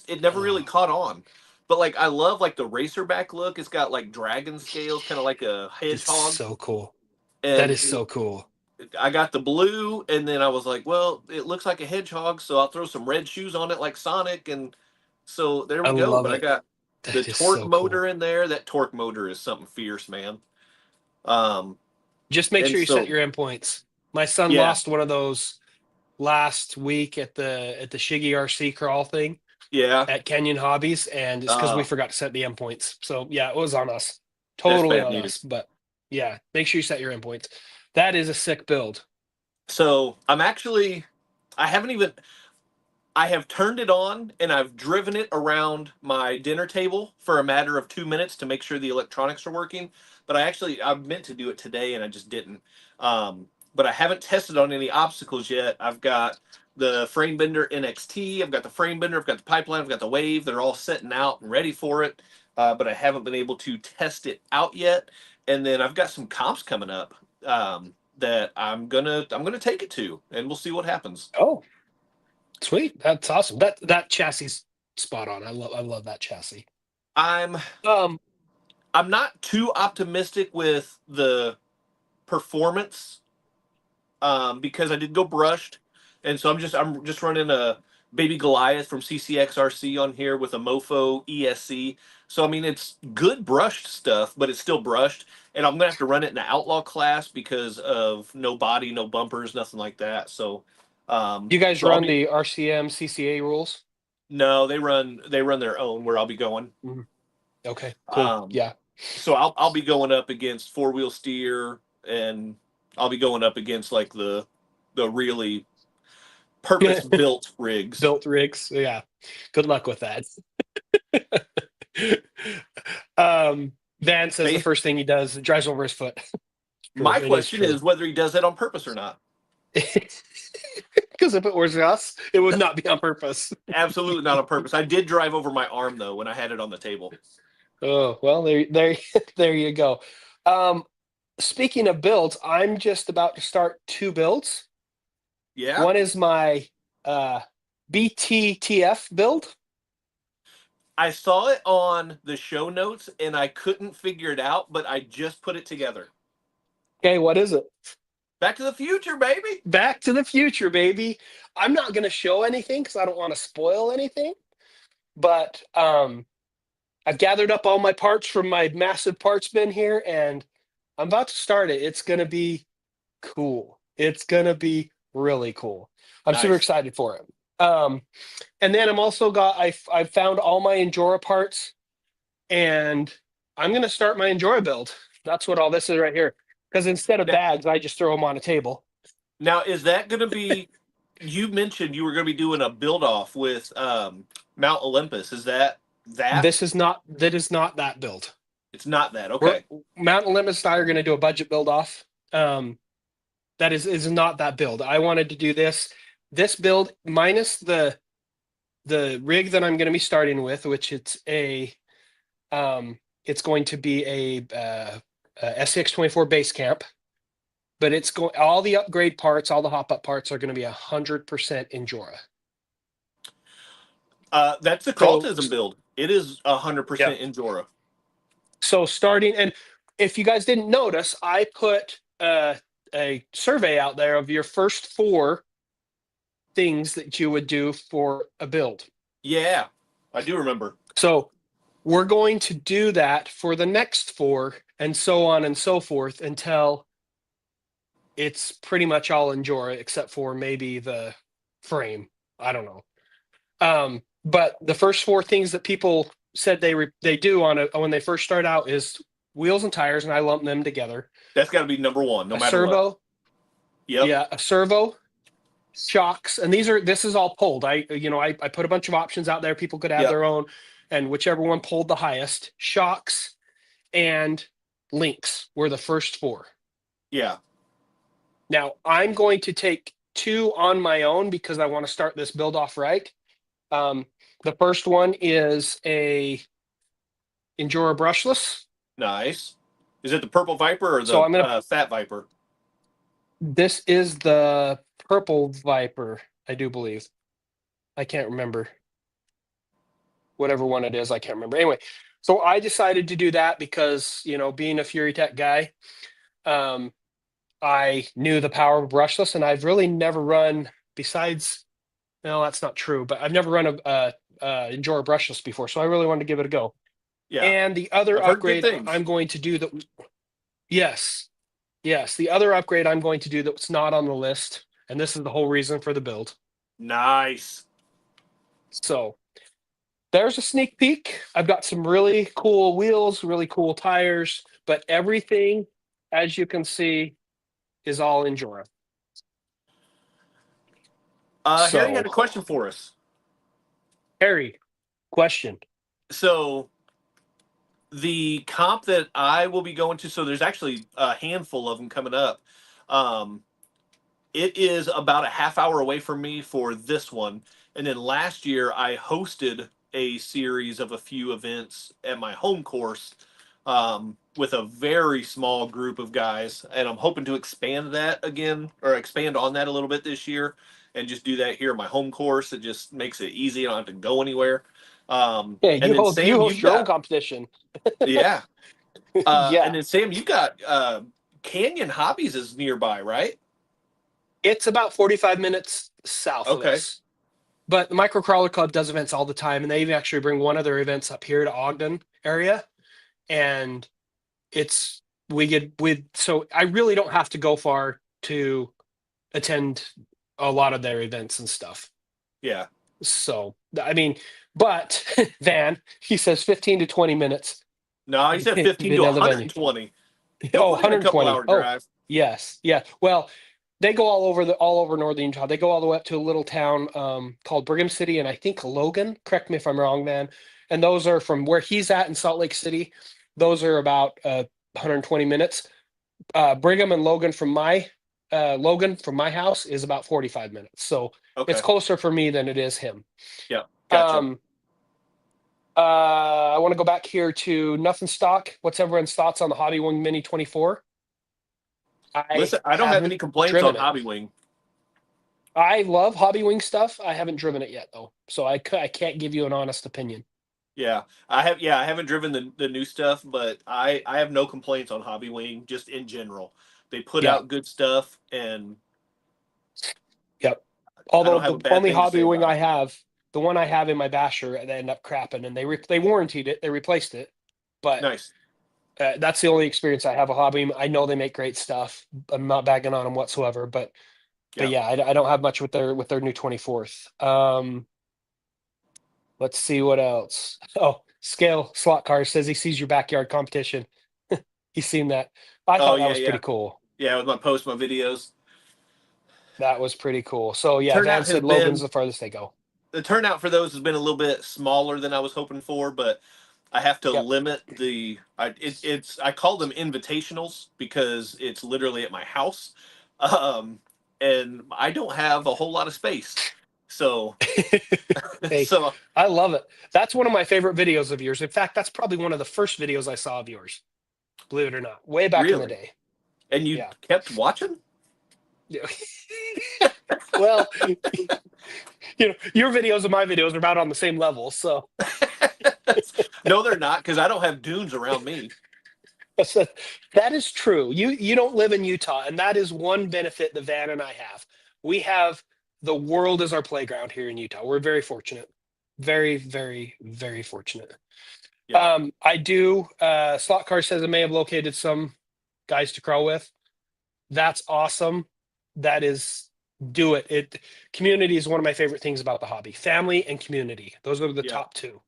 Speaker 1: it never really
Speaker 2: Oh,
Speaker 1: caught on. But like I love like the racerback look. It's got like dragon scales, kind of like a
Speaker 2: it's
Speaker 1: hedgehog,
Speaker 2: so cool. That
Speaker 1: and
Speaker 2: is so cool.
Speaker 1: I got the blue, and then I was like, well, it looks like a hedgehog, so I'll throw some red shoes on it like Sonic, and so there
Speaker 2: I
Speaker 1: we go.
Speaker 2: love
Speaker 1: But I
Speaker 2: it.
Speaker 1: got the
Speaker 2: That is
Speaker 1: torque
Speaker 2: so cool.
Speaker 1: motor in there. That torque motor is something fierce, man. Um,
Speaker 2: Just make
Speaker 1: and
Speaker 2: sure you set
Speaker 1: so
Speaker 2: your endpoints. My son
Speaker 1: yeah,
Speaker 2: lost one of those last week at the Shiggy RC crawl thing
Speaker 1: yeah,
Speaker 2: at Canyon Hobbies, and it's because we
Speaker 1: uh,
Speaker 2: forgot to set the endpoints. So yeah, it was on us.
Speaker 1: that's
Speaker 2: Totally
Speaker 1: bad
Speaker 2: on us.
Speaker 1: news.
Speaker 2: But yeah, make sure you set your endpoints. That is a sick build.
Speaker 1: So I haven't even, I have turned it on and I've driven it around my dinner table for a matter of 2 minutes to make sure the electronics are working. But I meant to do it today and I just didn't. But I haven't tested on any obstacles yet. I've got the frame bender NXT, I've got the frame bender, I've got the pipeline, I've got the wave. They're all setting out and ready for it. But I haven't been able to test it out yet. And then I've got some comps coming up that I'm gonna take it to, and we'll see what happens.
Speaker 2: Oh, sweet. That's awesome. That chassis is spot on. I love that chassis.
Speaker 1: I'm
Speaker 2: Um,
Speaker 1: I'm not too optimistic with the performance because I did go brushed, and so I'm just running a baby Goliath from CCXRC on here with a Mofo ESC. So I mean it's good brushed stuff, but it's still brushed, and I'm gonna have to run it in the outlaw class because of no body, no bumpers, nothing like that. So
Speaker 2: you guys
Speaker 1: so I'll
Speaker 2: run
Speaker 1: be
Speaker 2: the RCM CCA rules?
Speaker 1: no, they run their own where I'll be going.
Speaker 2: Mhm. Okay, cool.
Speaker 1: Um,
Speaker 2: Yeah.
Speaker 1: so I'll be going up against four wheel steer, and I'll be going up against like the really purpose built rigs.
Speaker 2: Built rigs. Yeah. Good luck with that. Van says the
Speaker 1: They,
Speaker 2: first thing he does drives over his foot. True.
Speaker 1: my
Speaker 2: It is
Speaker 1: question
Speaker 2: true.
Speaker 1: is whether he does that on purpose or not.
Speaker 2: Because if it was us, it would not be on purpose.
Speaker 1: Absolutely not on purpose. I did drive over my arm though when I had it on the table.
Speaker 2: Oh, well, there, there you go. Um, Speaking of builds, I'm just about to start 2 builds.
Speaker 1: Yeah,
Speaker 2: One is my uh, BTTF build.
Speaker 1: I saw it on the show notes and I couldn't figure it out, but I just put it together.
Speaker 2: Okay, what is it?
Speaker 1: Back to the Future, baby.
Speaker 2: Back to the Future, baby. I'm not going to show anything because I don't want to spoil anything. But I've gathered up all my parts from my massive parts bin here, and I'm about to start it. It's going to be cool. It's going to be really cool. I'm super
Speaker 1: Nice.
Speaker 2: excited for it. And then I'm also I've found all my Injora parts, and I'm going to start my Injora build. That's what all this is right here. Because instead of
Speaker 1: Now,
Speaker 2: bags, I just throw them on a table.
Speaker 1: now is that going to be? You mentioned you were going to be doing a build off with Mount Olympus. Is that?
Speaker 2: That is not that build.
Speaker 1: It's not that.
Speaker 2: We're
Speaker 1: Okay.
Speaker 2: Mount Olympus and I are going to do a budget build off. That is not that build. I wanted to do this build minus the rig that I'm going to be starting with, which it's going to be a SCX-24 base camp, but it's going all the upgrade parts, all the hop up parts are going to be 100% Injora.
Speaker 1: That's the
Speaker 2: So
Speaker 1: cultism build. It is 100% Injora.
Speaker 2: So starting, and if you guys didn't notice, I put a survey out there of your first 4 things that you would do for a build.
Speaker 1: Yeah, I do remember.
Speaker 2: So we're going to do that for the next 4 and so on and so forth until it's pretty much all Injora except for maybe the frame. I don't know. But the first 4 things that people said they do when they first start out is wheels and tires, and I lump them together.
Speaker 1: That's got to be number 1, no
Speaker 2: A
Speaker 1: matter
Speaker 2: servo,
Speaker 1: what. Yep.
Speaker 2: yeah, a servo, shocks, and this is all pulled. I put a bunch of options out there. People could have
Speaker 1: Yep.
Speaker 2: their own, and whichever one pulled the highest. Shocks and links were the first 4.
Speaker 1: Yeah.
Speaker 2: Now I'm going to take 2 on my own because I want to start this build off right. The first one is a Injora brushless.
Speaker 1: Nice. Is it the purple viper or the
Speaker 2: So I'm gonna.
Speaker 1: fat viper?
Speaker 2: This is the purple viper, I do believe. I can't remember. Whatever one it is, I can't remember. Anyway, so I decided to do that because, being a Fury Tech guy, I knew the power of brushless, and I've really never run besides. No, that's not true, but I've never run a Injora brushless before, so I really wanted to give it a go.
Speaker 1: Yeah.
Speaker 2: And the other
Speaker 1: I've heard good
Speaker 2: upgrade
Speaker 1: things.
Speaker 2: I'm going to do yes, the other upgrade I'm going to do that's not on the list, and this is the whole reason for the build.
Speaker 1: Nice.
Speaker 2: So there's a sneak peek. I've got some really cool wheels, really cool tires, but everything, as you can see, is all Injora.
Speaker 1: Harry had a question for us.
Speaker 2: Harry, question.
Speaker 1: So the comp that I will be going to, so there's actually a handful of them coming up. It is about a half hour away from me for this one. And then last year I hosted a series of a few events at my home course with a very small group of guys. And I'm hoping to expand that again, or expand on that a little bit this year and just do that here at my home course. It just makes it easy. I don't have to go anywhere.
Speaker 2: Yeah,
Speaker 1: And then Sam,
Speaker 2: you
Speaker 1: you've
Speaker 2: host your own
Speaker 1: got,
Speaker 2: competition.
Speaker 1: yeah.
Speaker 2: Yeah.
Speaker 1: And then Sam, you got Canyon Hobbies is nearby, right?
Speaker 2: It's about 45 minutes south of
Speaker 1: Okay.
Speaker 2: us. But the Micro Crawler Club does events all the time, and they even actually bring one of their events up here to Ogden area. And so I really don't have to go far to attend a lot of their events and stuff.
Speaker 1: Yeah.
Speaker 2: So, I mean, but Van, he says 15 to 20 minutes.
Speaker 1: No, he said 15 to 120.
Speaker 2: Oh,
Speaker 1: Hopefully a couple
Speaker 2: 120.
Speaker 1: hour drive.
Speaker 2: Yes. Yeah. Well, they go all over northern Utah. They go all the way up to a little town called Brigham City, and I think Logan. Correct me if I'm wrong, man. And those are from where he's at in Salt Lake City. Those are about 120 minutes. Brigham and Logan from my house is about 45 minutes. So
Speaker 1: Okay.
Speaker 2: it's closer for me than it is him.
Speaker 1: Yeah. Gotcha.
Speaker 2: I want to go back here to Nothing Stock. What's everyone's thoughts on the Hobby Wing Mini 24?
Speaker 1: Listen, I don't have any complaints on Hobby Wing.
Speaker 2: I love Hobby Wing stuff. I haven't driven it yet though, so I can't give you an honest opinion.
Speaker 1: Yeah, I have. Yeah, I haven't driven the new stuff, but I have no complaints on Hobby Wing just in general. They put out good stuff, and
Speaker 2: yep. Although
Speaker 1: I don't have a
Speaker 2: the
Speaker 1: bad
Speaker 2: only
Speaker 1: thing to
Speaker 2: Hobby
Speaker 1: say
Speaker 2: Wing
Speaker 1: about
Speaker 2: I
Speaker 1: it.
Speaker 2: have The one I have in my basher, they end up crapping, and they warranted it, they replaced it, but
Speaker 1: Nice.
Speaker 2: that's the only experience I have a hobby. I know they make great stuff. I'm not bagging on them whatsoever, but
Speaker 1: Yeah.
Speaker 2: yeah, I don't have much with their new 24th. Let's see what else. Oh, Scale Slot Car says he sees your backyard competition. He's seen that. I
Speaker 1: Oh
Speaker 2: thought that
Speaker 1: yeah,
Speaker 2: was pretty
Speaker 1: yeah,
Speaker 2: cool.
Speaker 1: yeah. With my post, my videos.
Speaker 2: That was pretty cool. So yeah, Van
Speaker 1: Turnout has
Speaker 2: said Logan's
Speaker 1: been
Speaker 2: the farthest they go.
Speaker 1: the turnout for those has been a little bit smaller than I was hoping for, but I have to
Speaker 2: Yep.
Speaker 1: limit the. It's I call them invitationals because it's literally at my house, um, and I don't have a whole lot of space. So
Speaker 2: Hey,
Speaker 1: so
Speaker 2: I love it. That's one of my favorite videos of yours. In fact, that's probably one of the first videos I saw of yours, believe it or not, way back in the
Speaker 1: really,
Speaker 2: day.
Speaker 1: and you
Speaker 2: Yeah.
Speaker 1: kept watching.
Speaker 2: Yeah. Well, your videos and my videos are about on the same level. So
Speaker 1: No, they're not because I don't have dunes around me.
Speaker 2: so that is true. You don't live in Utah, and that is one benefit that Van and I have. We have the world as our playground here in Utah. We're very fortunate. Very, very, very fortunate.
Speaker 1: Yeah.
Speaker 2: I do. Slot Car says I may have located some guys to crawl with. That's awesome. That is, do it. Community is one of my favorite things about the hobby. Family and community. Those are the
Speaker 1: Yeah.
Speaker 2: top two,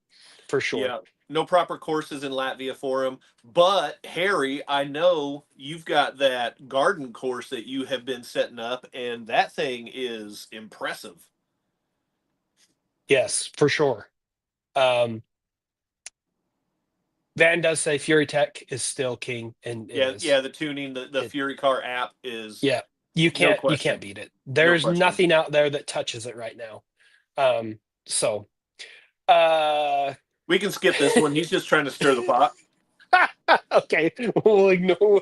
Speaker 2: for sure.
Speaker 1: Yeah. No proper courses in Latvia for him. But Harry, I know you've got that garden course that you have been setting up, and that thing is impressive.
Speaker 2: Yes, for sure. Um, Van does say Fury Tech is still king, and it
Speaker 1: Yeah,
Speaker 2: is.
Speaker 1: yeah, the tuning, the
Speaker 2: It
Speaker 1: Fury Car app is
Speaker 2: Yeah,
Speaker 1: no
Speaker 2: you can't
Speaker 1: question.
Speaker 2: beat it.
Speaker 1: No
Speaker 2: There's
Speaker 1: question.
Speaker 2: nothing out there that touches it right now. So uh
Speaker 1: We can skip this one. He's just trying to stir the pot.
Speaker 2: okay, we'll ignore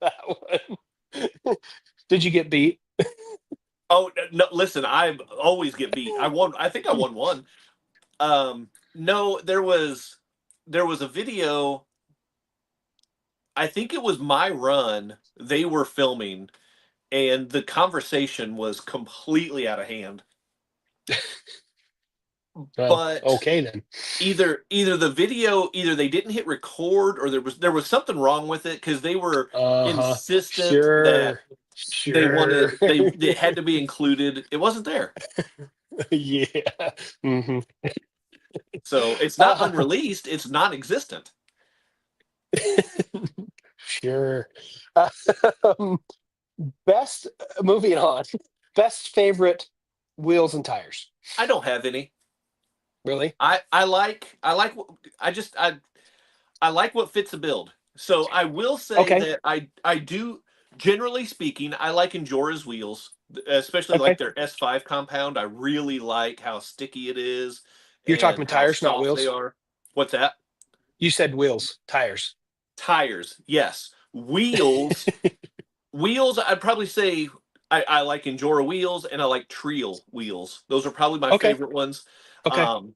Speaker 2: that one. Did you get beat?
Speaker 1: Oh no! Listen, I always get beat. I won. I think I won one. No, there was a video. I think it was my run. They were filming, and the conversation was completely out of hand.
Speaker 2: Well,
Speaker 1: But
Speaker 2: okay then.
Speaker 1: either the video, either they didn't hit record, or there was something wrong with it because they were
Speaker 2: Uh-huh.
Speaker 1: insistent that
Speaker 2: Sure.
Speaker 1: they
Speaker 2: Sure.
Speaker 1: wanted they had to be included. It wasn't there,
Speaker 2: Yeah. Hmm.
Speaker 1: so it's not
Speaker 2: Uh,
Speaker 1: unreleased. It's non-existent.
Speaker 2: sure. Um, best moving on. Best favorite wheels and tires.
Speaker 1: I don't have any.
Speaker 2: Really?
Speaker 1: I like what fits the build. So I will say
Speaker 2: Okay.
Speaker 1: that I do, generally speaking, I like Injora's wheels, especially like
Speaker 2: Okay.
Speaker 1: their S5 compound. I really like how sticky it is
Speaker 2: You're talking
Speaker 1: and
Speaker 2: about
Speaker 1: how
Speaker 2: tires, not
Speaker 1: soft they
Speaker 2: wheels.
Speaker 1: are. What's that?
Speaker 2: You said wheels, tires.
Speaker 1: Tires, yes. Wheels, I'd probably say I like Injora wheels and I like Trial wheels. Those are probably my
Speaker 2: Okay.
Speaker 1: favorite ones.
Speaker 2: Okay.
Speaker 1: Um,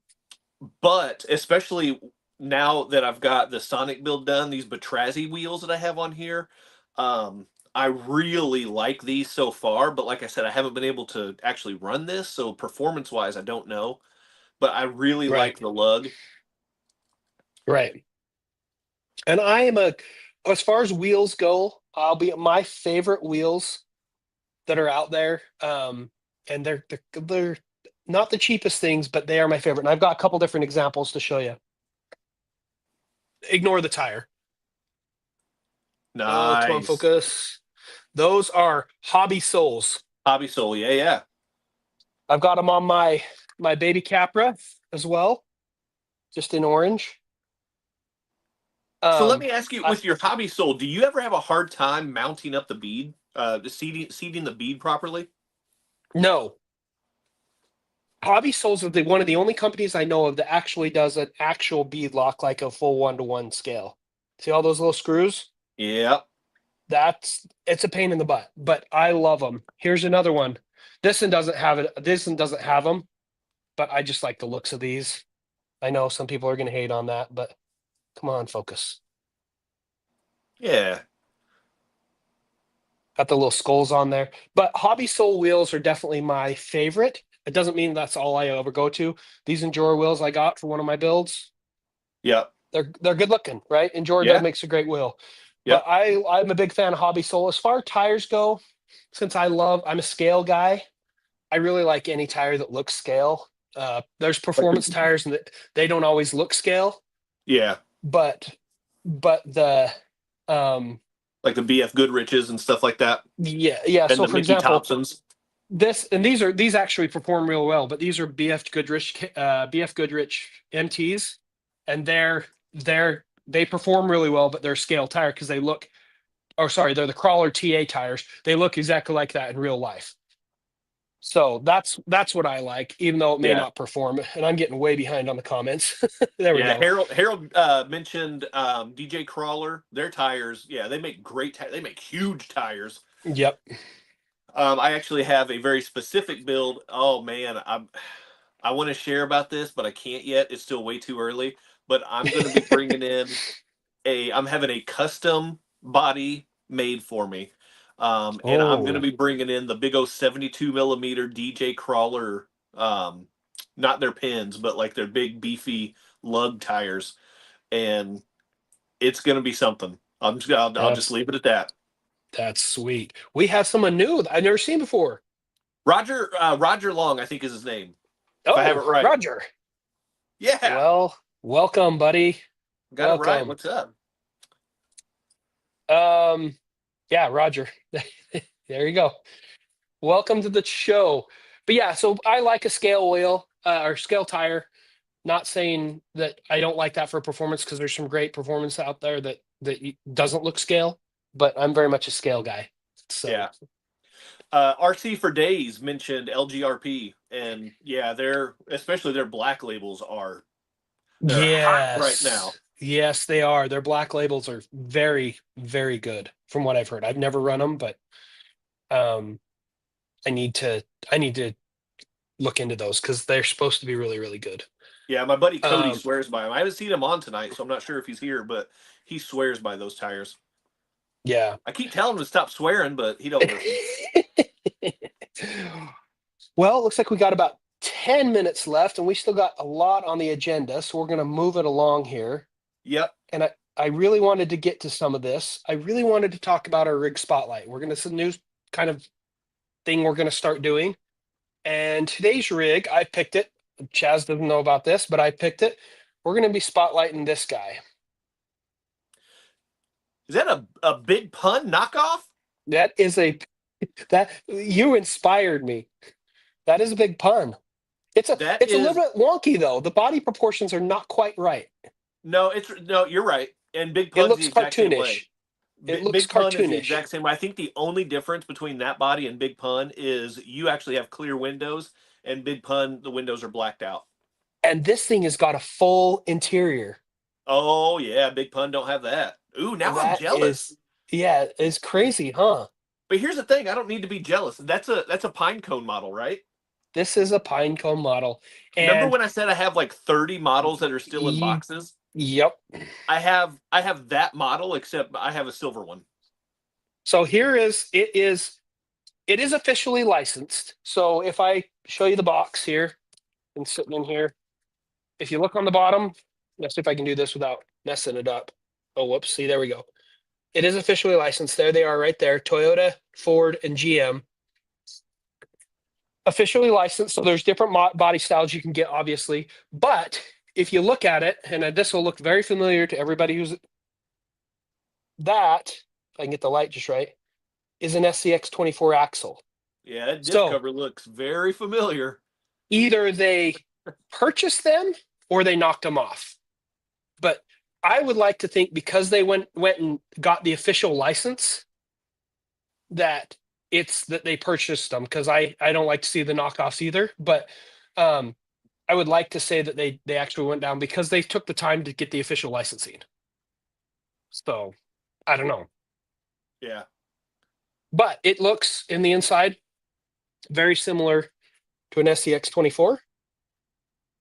Speaker 1: but especially now that I've got the Sonic build done, these Batrazi wheels that I have on here, I really like these so far. But like I said, I haven't been able to actually run this, so performance wise, I don't know. But I really
Speaker 2: Right.
Speaker 1: like the lug.
Speaker 2: Right. And I am as far as wheels go, I'll be my favorite wheels that are out there. And they're not the cheapest things, but they are my favorite. And I've got a couple different examples to show you. Ignore the tire. Oh, come on,
Speaker 1: Nice.
Speaker 2: focus. Those are Hobby Souls.
Speaker 1: Hobby Soul, yeah, yeah.
Speaker 2: I've got them on my baby Capra as well, just in orange.
Speaker 1: So let
Speaker 2: Um,
Speaker 1: me ask you,
Speaker 2: I,
Speaker 1: with your Hobby Soul, do you ever have a hard time mounting up the bead, the seating the bead properly?
Speaker 2: no, Hobby Souls are one of the only companies I know of that actually does an actual bead lock, like a full 1-to-1 scale. See all those little screws?
Speaker 1: Yeah.
Speaker 2: It's a pain in the butt, but I love them. Here's another one. This one doesn't have it. This one doesn't have them, but I just like the looks of these. I know some people are going to hate on that, but come on, focus.
Speaker 1: Yeah.
Speaker 2: Got the little skulls on there. But Hobby Soul wheels are definitely my favorite. It doesn't mean that's all I ever go to. These Injora wheels I got for one of my builds,
Speaker 1: Yep.
Speaker 2: they're good looking, right? Injora does
Speaker 1: Yeah.
Speaker 2: makes a great wheel. But
Speaker 1: Yep.
Speaker 2: I'm a big fan of Hobby Soul. As far as tires go, since I'm a scale guy, I really like any tire that looks scale. There's
Speaker 1: Like
Speaker 2: performance tires and they don't always look scale,
Speaker 1: yeah.
Speaker 2: but the um
Speaker 1: Like the BF Goodriches and stuff like that,
Speaker 2: yeah.
Speaker 1: and
Speaker 2: So
Speaker 1: the
Speaker 2: for
Speaker 1: Mickey
Speaker 2: example,
Speaker 1: Thompsons.
Speaker 2: these actually perform real well, but these are BF Goodrich MTs, and they perform really well, but they're scale tire because they look, oh sorry, they're the Crawler TA tires. They look exactly like that in real life. So that's what I like, even though it may
Speaker 1: Yeah.
Speaker 2: not perform. And I'm getting way behind on the comments. There we
Speaker 1: Yeah,
Speaker 2: go.
Speaker 1: Harold mentioned DJ Crawler. Their tires, yeah, they make they make huge tires.
Speaker 2: Yep.
Speaker 1: I actually have a very specific build. Oh man, I want to share about this, but I can't yet. It's still way too early. But I'm going to be bringing in I'm having a custom body made for me, and I'm going to
Speaker 2: Oh,
Speaker 1: be bringing in the big O 72 millimeter DJ Crawler, not their pins, but like their big beefy lug tires, and it's going to be something. I'll just
Speaker 2: that's
Speaker 1: leave it at that.
Speaker 2: that's sweet. We have someone new that I've never seen before.
Speaker 1: Roger Long, I think is his name, if I have it
Speaker 2: Oh,
Speaker 1: right.
Speaker 2: Roger.
Speaker 1: Yeah,
Speaker 2: Well, welcome, buddy.
Speaker 1: got it right.
Speaker 2: Welcome.
Speaker 1: What's up?
Speaker 2: Um, yeah, Roger. There you go. Welcome to the show. But yeah, so I like a scale wheel or scale tire. Not saying that I don't like that for performance because there's some great performance out there that doesn't look scale, but I'm very much a scale guy. So
Speaker 1: Yeah. RC for Days mentioned LGRP, and yeah, especially their black labels they're hot right now.
Speaker 2: yes, they are. Their black labels are very, very good from what I've heard. I've never run them, but um, I need to I need to look into those because they're supposed to be really, really good.
Speaker 1: Yeah, my buddy Cody
Speaker 2: Um,
Speaker 1: swears by them. I haven't seen him on tonight, so I'm not sure if he's here, but he swears by those tires.
Speaker 2: yeah.
Speaker 1: I keep telling him to stop swearing, but he don't listen.
Speaker 2: Well, it looks like we got about 10 minutes left, and we still got a lot on the agenda, so we're going to move it along here.
Speaker 1: Yep.
Speaker 2: And I really wanted to get to some of this. I really wanted to talk about our rig spotlight. We're going to some new kind of thing we're going to start doing. And today's rig, I picked it. Chaz doesn't know about this, but I picked it. We're going to be spotlighting this guy.
Speaker 1: Is that a big pun knockoff?
Speaker 2: That is that you inspired me. That is a big pun.
Speaker 1: That
Speaker 2: It's a little
Speaker 1: is
Speaker 2: bit wonky though. The body proportions are not quite right.
Speaker 1: no, you're right. And Big
Speaker 2: It
Speaker 1: Pun's the
Speaker 2: looks
Speaker 1: exact same way.
Speaker 2: cartoonish. It looks
Speaker 1: Big Pun is the
Speaker 2: cartoonish.
Speaker 1: exact same way. I think the only difference between that body and Big Pun is you actually have clear windows, and Big Pun, the windows are blacked out.
Speaker 2: And this thing has got a full interior.
Speaker 1: Oh yeah, Big Pun don't have that. Ooh, now I'm
Speaker 2: That
Speaker 1: jealous.
Speaker 2: is, yeah, it's crazy, huh?
Speaker 1: But here's the thing: I don't need to be jealous. That's a pine cone model, right?
Speaker 2: This is a pine cone model.
Speaker 1: Remember
Speaker 2: And
Speaker 1: when I said I have like 30 models that are still in
Speaker 2: y-
Speaker 1: boxes?
Speaker 2: yep.
Speaker 1: I have that model, except I have a silver one.
Speaker 2: So it is officially licensed. So if I show you the box here and sitting in here, if you look on the bottom, let's see if I can do this without messing it up. Oh, whoops. See, there we go. It is officially licensed. There they are right there. Toyota, Ford, and GM. Officially licensed. So there's different body styles you can get, obviously. But if you look at it, and this will look very familiar to everybody who's that, if I can get the light just right, is an SCX 24 axle.
Speaker 1: Yeah, that disc
Speaker 2: So
Speaker 1: cover looks very familiar.
Speaker 2: either they purchased them or they knocked them off. But I would like to think because they went and got the official license that it's that they purchased them because I don't like to see the knockoffs either. But I would like to say that they actually went down because they took the time to get the official licensing. So I don't know.
Speaker 1: Yeah.
Speaker 2: But it looks in the inside very similar to an SCX 24.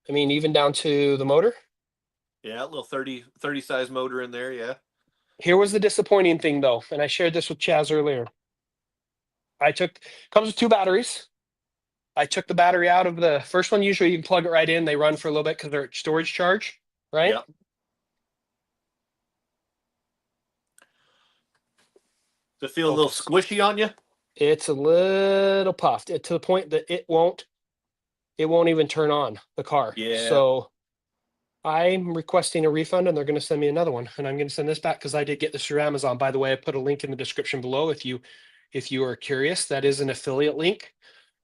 Speaker 2: I mean, even down to the motor.
Speaker 1: Yeah, a little 30 size motor in there, yeah.
Speaker 2: Here was the disappointing thing though, and I shared this with Chaz earlier. Comes with two batteries. I took the battery out of the first one. Usually you can plug it right in. They run for a little bit because they're at storage charge, right?
Speaker 1: Yeah. Does it feel a little
Speaker 2: Focus.
Speaker 1: squishy on you?
Speaker 2: It's a little puffed to the point that it won't even turn on the car.
Speaker 1: Yeah.
Speaker 2: So I'm requesting a refund and they're going to send me another one. And I'm going to send this back because I did get this through Amazon. By the way, I put a link in the description below if you are curious. That is an affiliate link.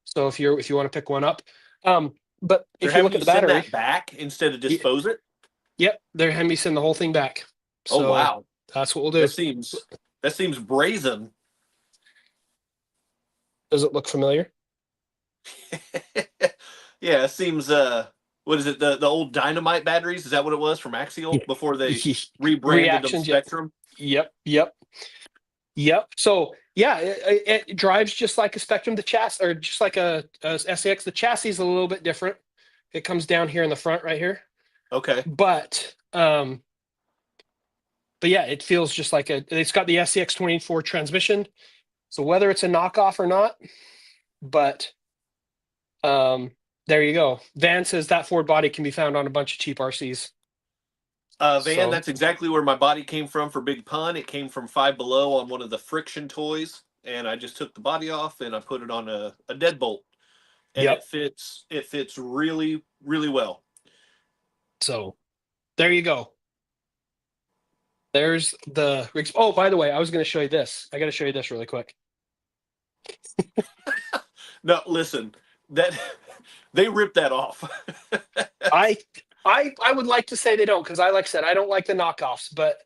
Speaker 2: So if you want to pick one up. But
Speaker 1: They're
Speaker 2: if you
Speaker 1: having
Speaker 2: look
Speaker 1: you
Speaker 2: at the
Speaker 1: send
Speaker 2: battery,
Speaker 1: that back instead of dispose it?
Speaker 2: yep, they're having me send the whole thing back.
Speaker 1: Oh
Speaker 2: So
Speaker 1: wow.
Speaker 2: that's what we'll do.
Speaker 1: That seems brazen.
Speaker 2: Does it look familiar?
Speaker 1: Yeah, it seems what is it, the old dynamite batteries? Is that what it was from Axial before they rebranded them
Speaker 2: Reactions, yep.
Speaker 1: Spectrum?
Speaker 2: Yep. So yeah, it drives just like a Spectrum, the chassis, or just like a SAX. The chassis is a little bit different. It comes down here in the front right here.
Speaker 1: Okay.
Speaker 2: But yeah, it feels just like it's got the SCX 24 transmission. So whether it's a knockoff or not, but there you go. Van says that Ford body can be found on a bunch of cheap RCs.
Speaker 1: Van,
Speaker 2: So,
Speaker 1: that's exactly where my body came from for Big Pun. It came from Five Below on one of the friction toys, and I just took the body off and I put it on a deadbolt, and
Speaker 2: yep.
Speaker 1: it fits really, really well.
Speaker 2: So there you go. There's the oh, by the way, I was going to show you this. I got to show you this really quick.
Speaker 1: No, listen, that they ripped that off.
Speaker 2: I would like to say they don't, because like I said, I don't like the knockoffs, but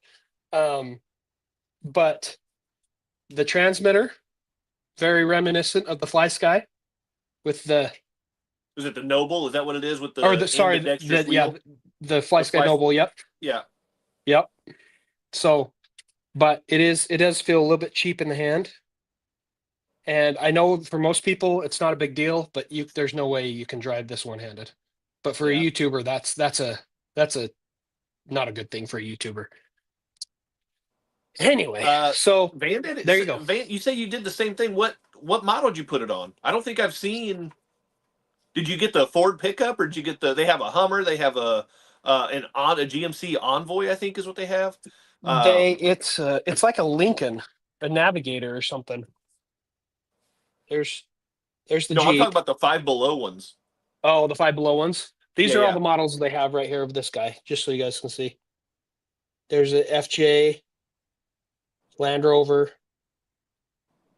Speaker 2: the transmitter, very reminiscent of the Fly Sky with the
Speaker 1: Is it the Noble? Is that what it is with the
Speaker 2: the Fly Sky Noble, yep.
Speaker 1: Yeah.
Speaker 2: Yep. So, but it does feel a little bit cheap in the hand. And I know for most people it's not a big deal, but there's no way you can drive this one-handed. But for a YouTuber, that's a not a good thing for a YouTuber. Anyway, so
Speaker 1: Van did it.
Speaker 2: There you go.
Speaker 1: Van, you say you did the same thing. What model did you put it on? I don't think I've seen. Did you get the Ford pickup, or did you get they have a Hummer? They have a GMC Envoy, I think is what they have.
Speaker 2: It's like a Lincoln, a Navigator or something. There's the Jeep.
Speaker 1: I'm talking about the Five Below ones.
Speaker 2: Oh, the Five Below ones. These are all the models they have right here of this guy, just so you guys can see. There's a FJ, Land Rover,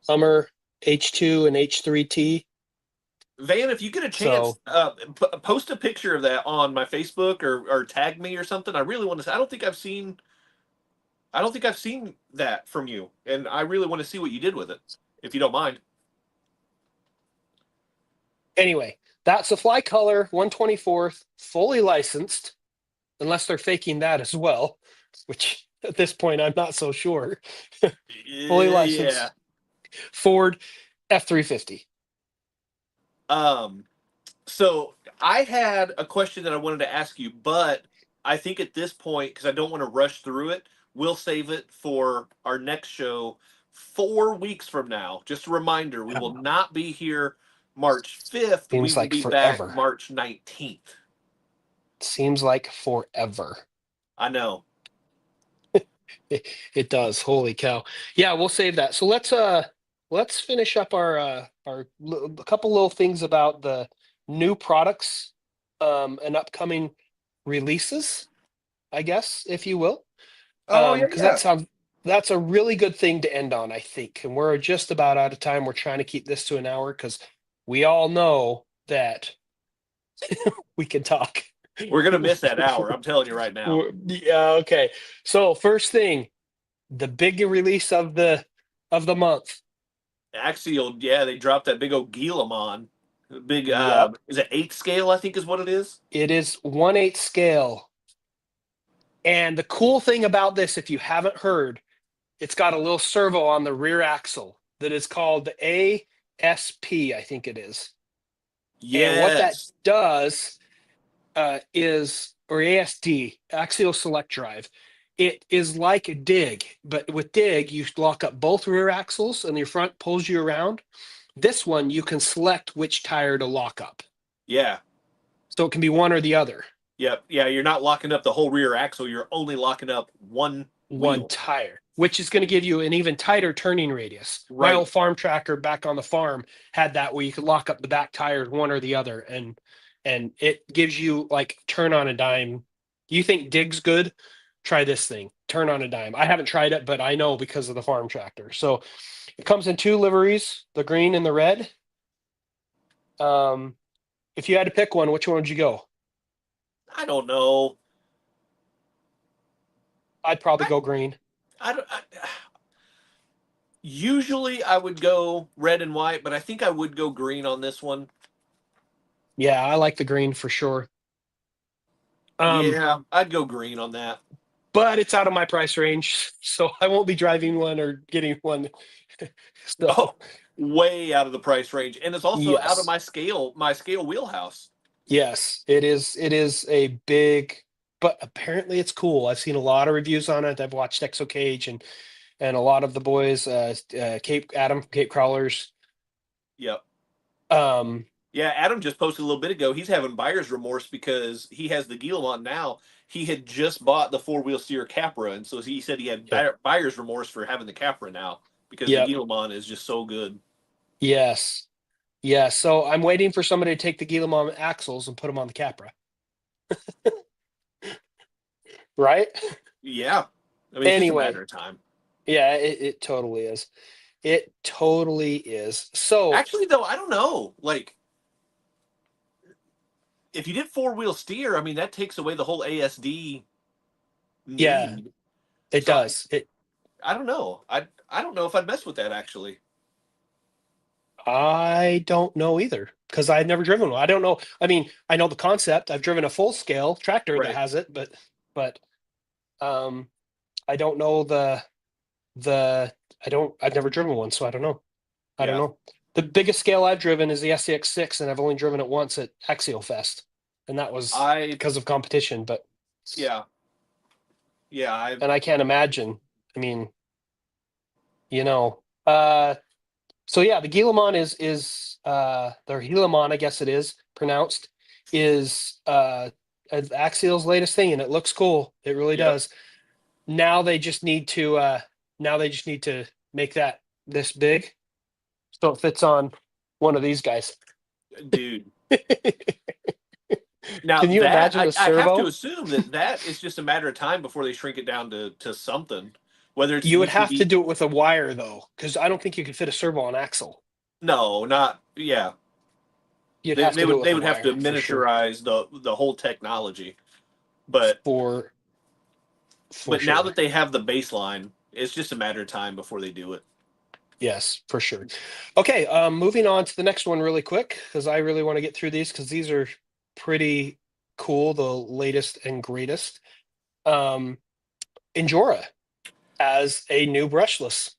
Speaker 2: Hummer, H2 and H3T.
Speaker 1: Van, if you get a chance, post a picture of that on my Facebook or tag me or something. I really want to see. I don't think I've seen that from you, and I really want to see what you did with it, if you don't mind.
Speaker 2: Anyway, that's a Fly Color 124th, fully licensed, unless they're faking that as well, which at this point I'm not so sure. Fully licensed Ford F350.
Speaker 1: So I had a question that I wanted to ask you, but I think at this point, because I don't want to rush through it, we'll save it for our next show 4 weeks from now. Just a reminder, we will not be here March 5th.
Speaker 2: Seems
Speaker 1: we will
Speaker 2: like
Speaker 1: be
Speaker 2: forever.
Speaker 1: back March 19th.
Speaker 2: Seems like forever.
Speaker 1: I know.
Speaker 2: It does. Holy cow. Yeah, we'll save that. So let's finish up our a couple little things about the new products and upcoming releases, I guess, if you will. Because that's a really good thing to end on, I think. And we're just about out of time. We're trying to keep this to an hour because we all know that we can talk.
Speaker 1: We're gonna miss that hour. I'm telling you right now.
Speaker 2: Yeah. Okay. So first thing, the big release of the month.
Speaker 1: Axial, they dropped that big old Guillemon. Big, is it 8 scale? I think is what it is.
Speaker 2: It is 1/8 scale. And the cool thing about this, if you haven't heard, it's got a little servo on the rear axle that is called the ASP, I think it is.
Speaker 1: Yes.
Speaker 2: And what that does is, or ASD, axial select drive. It is like a dig, but with dig, you lock up both rear axles and your front pulls you around. This one, you can select which tire to lock up.
Speaker 1: Yeah.
Speaker 2: So it can be one or the other.
Speaker 1: Yep. Yeah. You're not locking up the whole rear axle. You're only locking up one
Speaker 2: One
Speaker 1: wheel.
Speaker 2: tire, which is going to give you an even tighter turning radius. My
Speaker 1: Right.
Speaker 2: old farm tracker back on the farm had that where you could lock up the back tires one or the other, and it gives you like turn on a dime. You think dig's good? Try this thing. Turn on a dime. I haven't tried it, but I know because of the farm tractor. So it comes in two liveries, the green and the red. If you had to pick one, which one would you go?
Speaker 1: I don't know.
Speaker 2: I'd probably
Speaker 1: I,
Speaker 2: go green.
Speaker 1: I don't. Usually I would go red and white, but I think I would go green on this one.
Speaker 2: Yeah, I like the green for sure. Um,
Speaker 1: Yeah, I'd go green on that.
Speaker 2: but it's out of my price range, so I won't be driving one or getting one.
Speaker 1: Oh,
Speaker 2: So
Speaker 1: way out of the price range, and it's also out of
Speaker 2: yes,
Speaker 1: my scale wheelhouse.
Speaker 2: yes, it is. It is a big, but apparently it's cool. I've seen a lot of reviews on it. I've watched Exo Cage and a lot of the boys, Cape Crawlers.
Speaker 1: Yep.
Speaker 2: Um,
Speaker 1: Yeah, Adam just posted a little bit ago. He's having buyer's remorse because he has the Guillemot now. He had just bought the four-wheel steer Capra, and so he said he had
Speaker 2: yep,
Speaker 1: buyer's remorse for having the Capra now because the
Speaker 2: yep,
Speaker 1: Guillemot is just so good.
Speaker 2: yes, yes. So I'm waiting for somebody to take the Guillemot axles and put them on the Capra, right?
Speaker 1: Yeah, I mean it's just a
Speaker 2: Anyway,
Speaker 1: matter of time.
Speaker 2: yeah, it totally is. It totally is. So
Speaker 1: Actually, though, I don't know. Like, if you did four-wheel steer, I mean that takes away the whole ASD
Speaker 2: yeah,
Speaker 1: need.
Speaker 2: it
Speaker 1: So
Speaker 2: does.
Speaker 1: I don't know. I don't know if I'd mess with that actually.
Speaker 2: I don't know either because I've never driven one. I don't know. I mean, I know the concept. I've driven a full scale tractor that
Speaker 1: Right.
Speaker 2: has it, but um, I don't know the I've never driven one, so I don't know. I don't
Speaker 1: Yeah.
Speaker 2: know. The biggest scale I've driven is the SCX6, and I've only driven it once at Axial Fest, and that was
Speaker 1: I
Speaker 2: because of competition. But
Speaker 1: yeah. Yeah, I
Speaker 2: and I can't imagine. I mean, you know, uh, so yeah, the Guillemot is their Guillemot, I guess it is pronounced, is Axial's latest thing, and it looks cool. It really
Speaker 1: yep,
Speaker 2: does. Now they just need to make that this big so it fits on one of these guys.
Speaker 1: dude. Now
Speaker 2: Can you
Speaker 1: that
Speaker 2: imagine a
Speaker 1: I have to
Speaker 2: servo?
Speaker 1: assume that that is just a matter of time before they shrink it down to something. Whether it's
Speaker 2: You
Speaker 1: the
Speaker 2: would have to
Speaker 1: UTV,
Speaker 2: do it with a wire though, because I don't think you could fit a servo on axle.
Speaker 1: no, not yeah.
Speaker 2: You'd
Speaker 1: They,
Speaker 2: have
Speaker 1: they
Speaker 2: to do it
Speaker 1: would
Speaker 2: with
Speaker 1: they
Speaker 2: a
Speaker 1: would have to
Speaker 2: wire for sure.
Speaker 1: miniaturize the whole technology. But
Speaker 2: For
Speaker 1: but now
Speaker 2: sure.
Speaker 1: that they have the baseline, it's just a matter of time before they do it.
Speaker 2: Yes, for sure. Okay, moving on to the next one really quick because I really want to get through these because these are pretty cool, the latest and greatest. Um, Injora as a new brushless,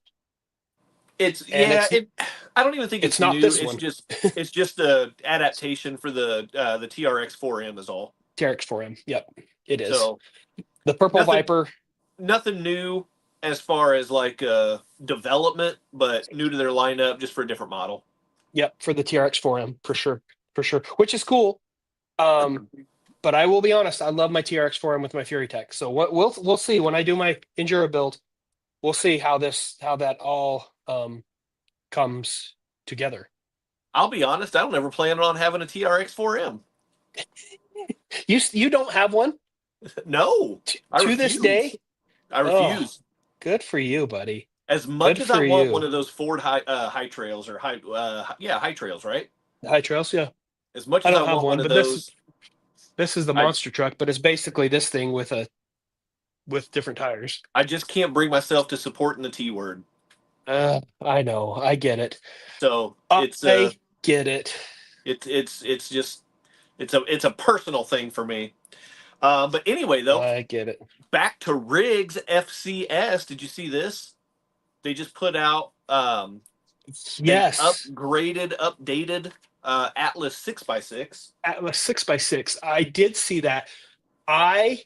Speaker 1: It's
Speaker 2: and
Speaker 1: yeah, it I don't even think
Speaker 2: it's
Speaker 1: it's
Speaker 2: not
Speaker 1: new.
Speaker 2: this
Speaker 1: It's
Speaker 2: one,
Speaker 1: just a adaptation for the TRX4M is all.
Speaker 2: TRX4M. Yep, it is.
Speaker 1: So
Speaker 2: The Purple
Speaker 1: nothing
Speaker 2: Viper.
Speaker 1: nothing new as far as like development, but new to their lineup just for a different model.
Speaker 2: Yep, for the TRX4M for sure, which is cool. Um, but I will be honest, I love my TRX4M with my Fury Tech. So what we'll see when I do my Injura build. We'll see how that all comes together.
Speaker 1: I'll be honest, I don't ever plan on having a TRX4M.
Speaker 2: You don't have one
Speaker 1: No, I
Speaker 2: to this
Speaker 1: refuse.
Speaker 2: day?
Speaker 1: I
Speaker 2: Oh,
Speaker 1: refuse.
Speaker 2: good for you, buddy.
Speaker 1: As much
Speaker 2: Good
Speaker 1: as I
Speaker 2: for
Speaker 1: want one
Speaker 2: you.
Speaker 1: of those Ford high trails or high trails, right?
Speaker 2: High Trails, yeah.
Speaker 1: As much
Speaker 2: I
Speaker 1: as I
Speaker 2: don't have
Speaker 1: want one
Speaker 2: one,
Speaker 1: of
Speaker 2: but
Speaker 1: those,
Speaker 2: this is the
Speaker 1: I
Speaker 2: monster truck, but it's basically this thing with different tires.
Speaker 1: I just can't bring myself to supporting the T word.
Speaker 2: I know, I get it.
Speaker 1: So
Speaker 2: I get it.
Speaker 1: it's just it's a personal thing for me. But anyway, though,
Speaker 2: I get it.
Speaker 1: back to Riggs FCS. Did you see this? They just put out an
Speaker 2: Yes.
Speaker 1: updated Atlas 6x6.
Speaker 2: Atlas 6x6. I did see that. I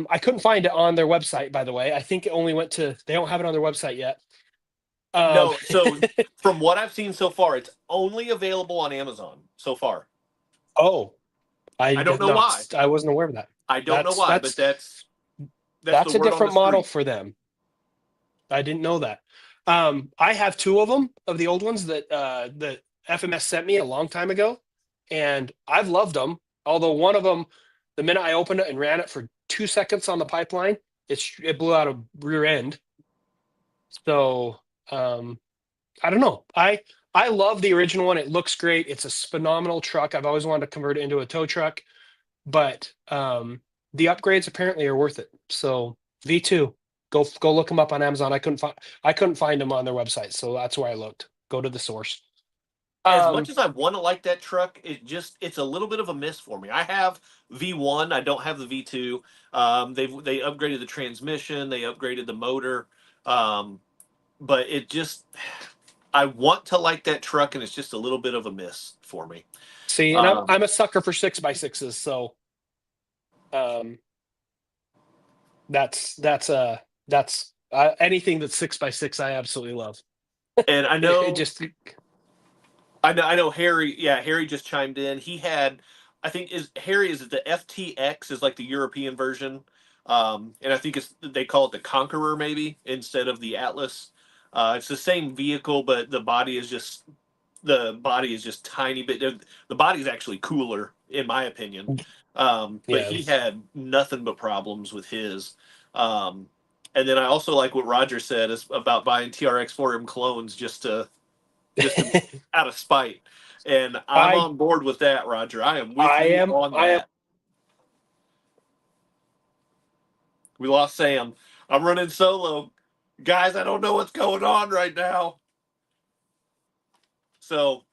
Speaker 2: I couldn't find it on their website, by the way. I think it only went to, they don't have it on their website yet. Um,
Speaker 1: No, so from what I've seen so far, it's only available on Amazon so far.
Speaker 2: oh, I
Speaker 1: I don't
Speaker 2: did
Speaker 1: know
Speaker 2: not.
Speaker 1: why.
Speaker 2: I wasn't aware of that.
Speaker 1: I don't know
Speaker 2: That's
Speaker 1: why, but
Speaker 2: that's
Speaker 1: that's the
Speaker 2: that's a
Speaker 1: word on the
Speaker 2: different model
Speaker 1: street.
Speaker 2: for them. I didn't know that. I have two of them of the old ones that FMS sent me a long time ago, and I've loved them. Although one of them, the minute I opened it and ran it for 2 seconds on the pipeline, it blew out a rear end. So um, I don't know. I love the original one. It looks great. It's a phenomenal truck. I've always wanted to convert it into a tow truck, but the upgrades apparently are worth it. So V2, go look them up on Amazon. I couldn't find them on their website, so that's where I looked. Go to the source.
Speaker 1: As
Speaker 2: Um,
Speaker 1: much as I want to like that truck, it's a little bit of a miss for me. I have V1, I don't have the V2. They upgraded the transmission, they upgraded the motor, but it just I want to like that truck, and it's just a little bit of a miss for me.
Speaker 2: See, and I'm
Speaker 1: Um,
Speaker 2: I'm a sucker for 6x6s, so um, that's anything that's 6x6. I absolutely love.
Speaker 1: and
Speaker 2: It just
Speaker 1: I know Harry. Yeah, Harry just chimed in. He had, I think, is Harry is it the FTX is like the European version, and I think it's they call it the Conqueror maybe instead of the Atlas. It's the same vehicle, but the body is just tiny bit. The body is actually cooler in my opinion. But
Speaker 2: yeah.
Speaker 1: he had nothing but problems with his. Um, and then I also like what Roger said is about buying TRX 4M clones just to out of spite. And I'm
Speaker 2: I
Speaker 1: on board with that, Roger. I am with
Speaker 2: I
Speaker 1: you
Speaker 2: am
Speaker 1: on
Speaker 2: I am
Speaker 1: that. We lost Sam. I'm running solo. Guys, I don't know what's going on right now. So,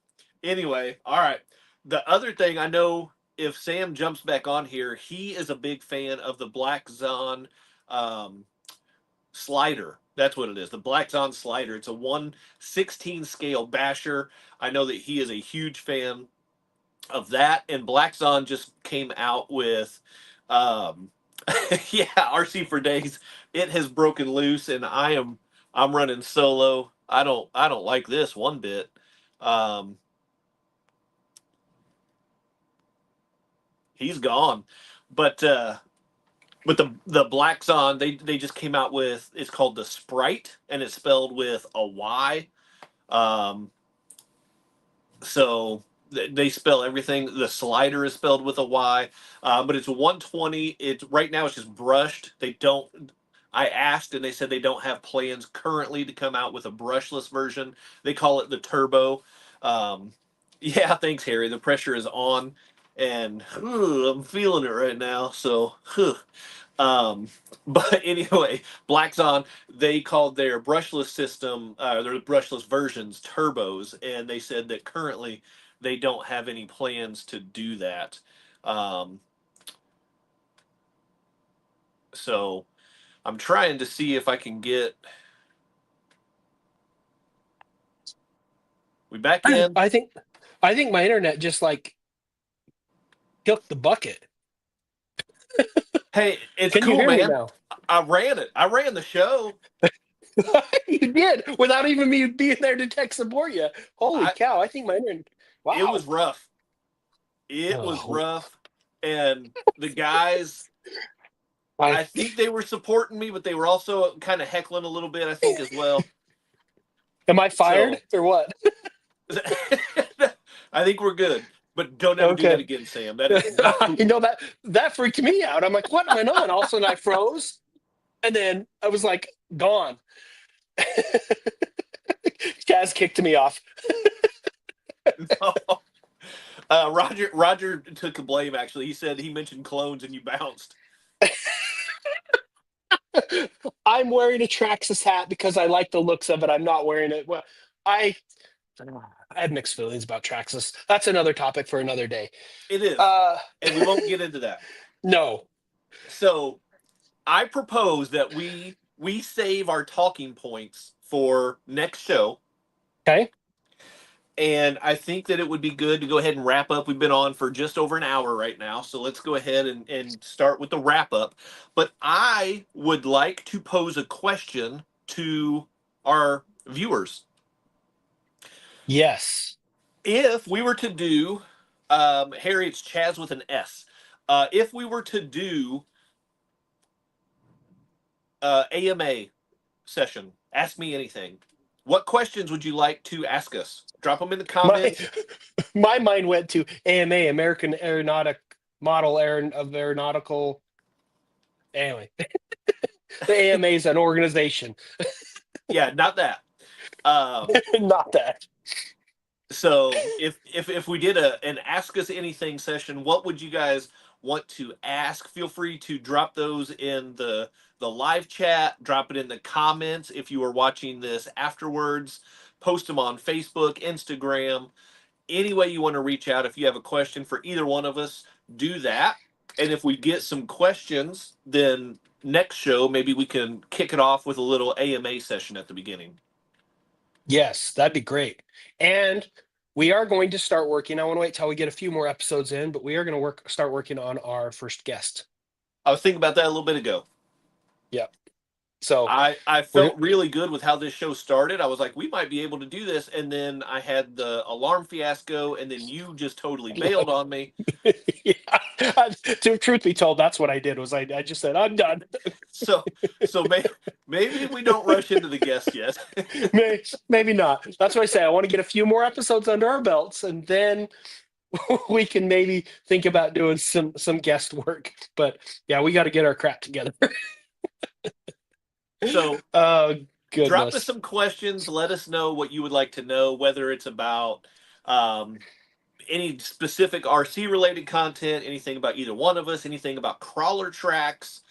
Speaker 1: anyway, all right. The other thing I know if Sam jumps back on here, he is a big fan of the Black Zon um, slider. That's what it is. The Black Zon slider. It's a 1/16 scale basher. I know that he is a huge fan of that, and Black Zon just came out with um yeah, RC for days. It has broken loose, and I'm running solo. I don't like this one bit. um he's gone. But the Black Zon, they just came out with, it's called the Sprite, and it's spelled with a Y. um so they spell everything. The slider is spelled with a Y, but it's a 120. It's right now it's just brushed. They don't. I asked, and they said they don't have plans currently to come out with a brushless version. They call it the turbo. Yeah, thanks, Harry. The pressure is on, and I'm feeling it right now. So, um, but anyway, Black's on. They called their brushless system, their brushless versions, turbos, and they said that currently they don't have any plans to do that. Um, so I'm trying to see if I can get. We back in.
Speaker 2: I think I think my internet just like took the bucket.
Speaker 1: Hey, it's
Speaker 2: Can you
Speaker 1: cool,
Speaker 2: hear me
Speaker 1: man.
Speaker 2: now?
Speaker 1: I ran it. I ran the show.
Speaker 2: You did without even me being there to tech support you. Holy
Speaker 1: I
Speaker 2: cow! I think my internet.
Speaker 1: It
Speaker 2: Wow.
Speaker 1: was rough. It was
Speaker 2: Oh,
Speaker 1: rough, and the guys,
Speaker 2: I
Speaker 1: I think they were supporting me, but they were also kind of heckling a little bit, I think, as well.
Speaker 2: am I fired
Speaker 1: So
Speaker 2: or what?
Speaker 1: I think we're good. But don't ever do that
Speaker 2: Okay.
Speaker 1: again, Sam. That is not
Speaker 2: I
Speaker 1: cool.
Speaker 2: know that freaked me out. I'm like, what went on? All of a sudden I froze, and then I was like, gone. Chaz kicked me off.
Speaker 1: Roger took the blame. Actually, he said he mentioned clones and you bounced.
Speaker 2: I'm wearing a Traxxas hat because I like the looks of it. I'm not wearing it. Well, I I have mixed feelings about Traxxas. That's another topic for another day.
Speaker 1: It is,
Speaker 2: Uh,
Speaker 1: and we won't get into that.
Speaker 2: no.
Speaker 1: So I propose that we save our talking points for next show.
Speaker 2: Okay.
Speaker 1: And I think that it would be good to go ahead and wrap up. We've been on for just over an hour right now. So let's go ahead and start with the wrap up. But I would like to pose a question to our viewers.
Speaker 2: Yes.
Speaker 1: If we were to do, Harry, it's Chaz with an S. If we were to do AMA session, ask me anything. What questions would you like to ask us? Drop them in the
Speaker 2: My
Speaker 1: comments.
Speaker 2: my mind went to AMA, American Aeronautic Model of Aeronautical. Anyway, the AMA is an organization,
Speaker 1: Yeah, not that. Um,
Speaker 2: not that.
Speaker 1: so if we did an ask us anything session, what would you guys want to ask? Feel free to drop those in the live chat. Drop it in the comments if you are watching this afterwards. Post them on Facebook, Instagram, any way you want to reach out. If you have a question for either one of us, do that. And if we get some questions, then next show maybe we can kick it off with a little AMA session at the beginning.
Speaker 2: Yes, that'd be great. And we are going to start working. I want to wait till we get a few more episodes in, but we are going to start working on our first guest.
Speaker 1: I was thinking about that a little bit ago.
Speaker 2: Yep. So
Speaker 1: I
Speaker 2: we're
Speaker 1: felt really good with how this show started. I was like, we might be able to do this. And then I had the alarm fiasco, and then you just totally bailed on me.
Speaker 2: yeah. Truth be told, that's what I did. Was I just said I'm done.
Speaker 1: So maybe we don't rush into the guest yet.
Speaker 2: Maybe not. That's what I say. I want to get a few more episodes under our belts, and then we can maybe think about doing some guest work. But yeah, we got to get our crap together.
Speaker 1: So
Speaker 2: Oh goodness.
Speaker 1: drop us some questions. Let us know what you would like to know, whether it's about any specific RC related content, anything about either one of us, anything about crawlertrax.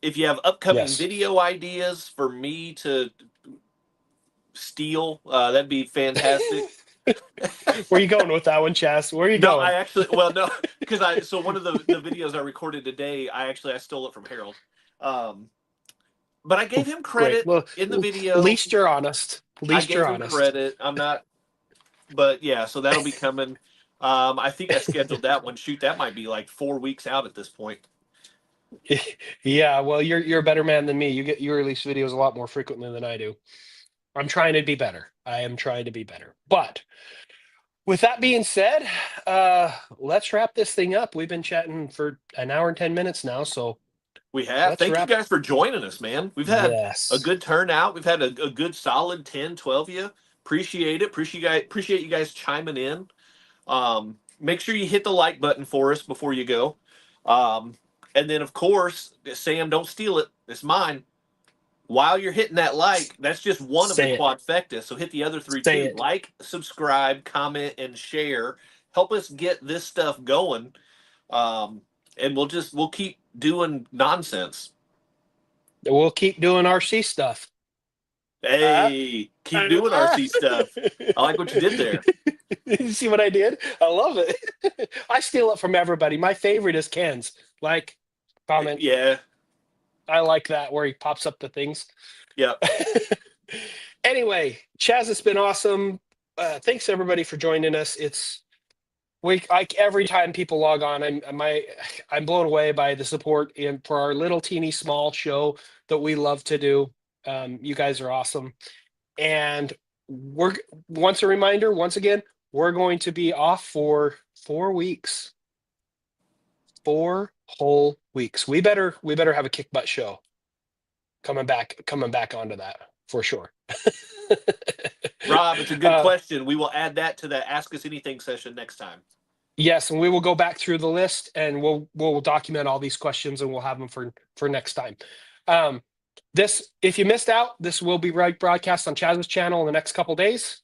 Speaker 1: If you have upcoming
Speaker 2: Yes.
Speaker 1: video ideas for me to steal, that'd be fantastic.
Speaker 2: Where are you going with that one, Chas? Where are you
Speaker 1: No,
Speaker 2: going?
Speaker 1: I actually, no, because so one of the videos I recorded today, I stole it from Harold. But I gave him
Speaker 2: Great.
Speaker 1: credit
Speaker 2: Well,
Speaker 1: in the
Speaker 2: at
Speaker 1: video.
Speaker 2: least you're honest. At
Speaker 1: I
Speaker 2: least
Speaker 1: gave
Speaker 2: you're
Speaker 1: him
Speaker 2: honest.
Speaker 1: credit. I'm not, but yeah, so that'll be coming. I think I scheduled that one. Shoot, that might be like 4 weeks out at this point.
Speaker 2: Yeah, well, you're a better man than me. You release videos a lot more frequently than I do. I'm trying to be better. I am trying to be better. But with that being said, let's wrap this thing up. We've been chatting for an hour and 10 minutes now, so
Speaker 1: We have.
Speaker 2: let's
Speaker 1: Thank you
Speaker 2: wrap.
Speaker 1: guys for joining us, man. We've had a
Speaker 2: Yes.
Speaker 1: good turnout. We've had a good solid 10, 12 of you. Appreciate it. Appreciate you guys chiming in. Make sure you hit the like button for us before you go. And then, of course, Sam, don't steal it. It's mine. While you're hitting that like, that's just one of the
Speaker 2: Say it.
Speaker 1: quadfecta. So hit the other three
Speaker 2: Say
Speaker 1: too.
Speaker 2: it.
Speaker 1: Like, subscribe, comment, and share. Help us get this stuff going. And we'll keep doing nonsense.
Speaker 2: We'll keep doing RC stuff.
Speaker 1: Hey, keep doing RC stuff. I like what you did there.
Speaker 2: You see what I did? I love it. I steal it from everybody. My favorite is Ken's. Like, comment.
Speaker 1: Yeah.
Speaker 2: I like that where he pops up the things.
Speaker 1: Yep.
Speaker 2: Anyway, Chaz, it's been awesome. Thanks everybody for joining us. It's like every time people log on, I'm blown away by the support for our little teeny small show that we love to do. You guys are awesome. And once again, we're going to be off for 4 weeks. 4 whole weeks. We better have a kick butt show coming back onto that for sure.
Speaker 1: Rob, it's a good question. We will add that to the Ask Us Anything session next time.
Speaker 2: Yes, and we will go back through the list and we'll document all these questions and we'll have them for next time. If you missed out, this will be broadcast on Chaz's channel in the next couple days.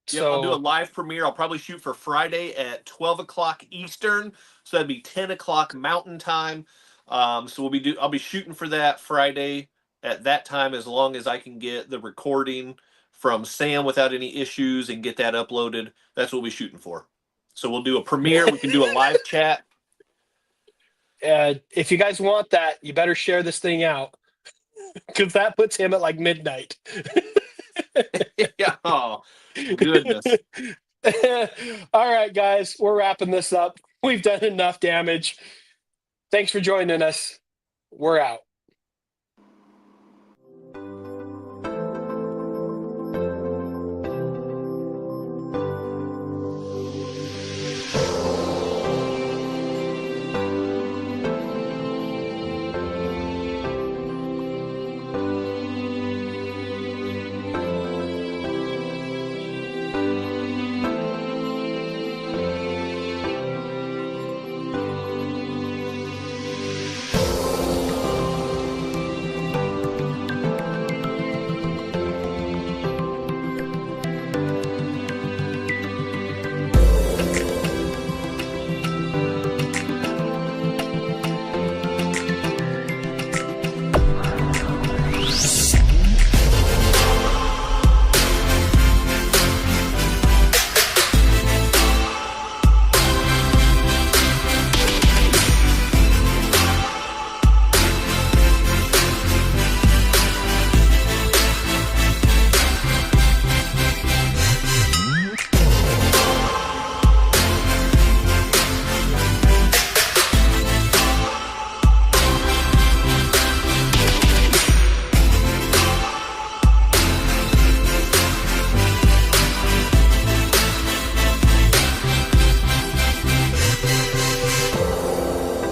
Speaker 1: So I'll do a live premiere. I'll probably shoot for Friday at 12 o'clock Eastern. So that'd be 10 o'clock Mountain Time. So I'll be shooting for that Friday at that time, as long as I can get the recording from Sam without any issues and get that uploaded. That's what we'll be shooting for. So we'll do a premiere. We can do a live chat.
Speaker 2: If you guys want that, you better share this thing out because that puts him at like midnight.
Speaker 1: Yeah. Oh, goodness.
Speaker 2: All right, guys, we're wrapping this up. We've done enough damage. Thanks for joining us. We're out.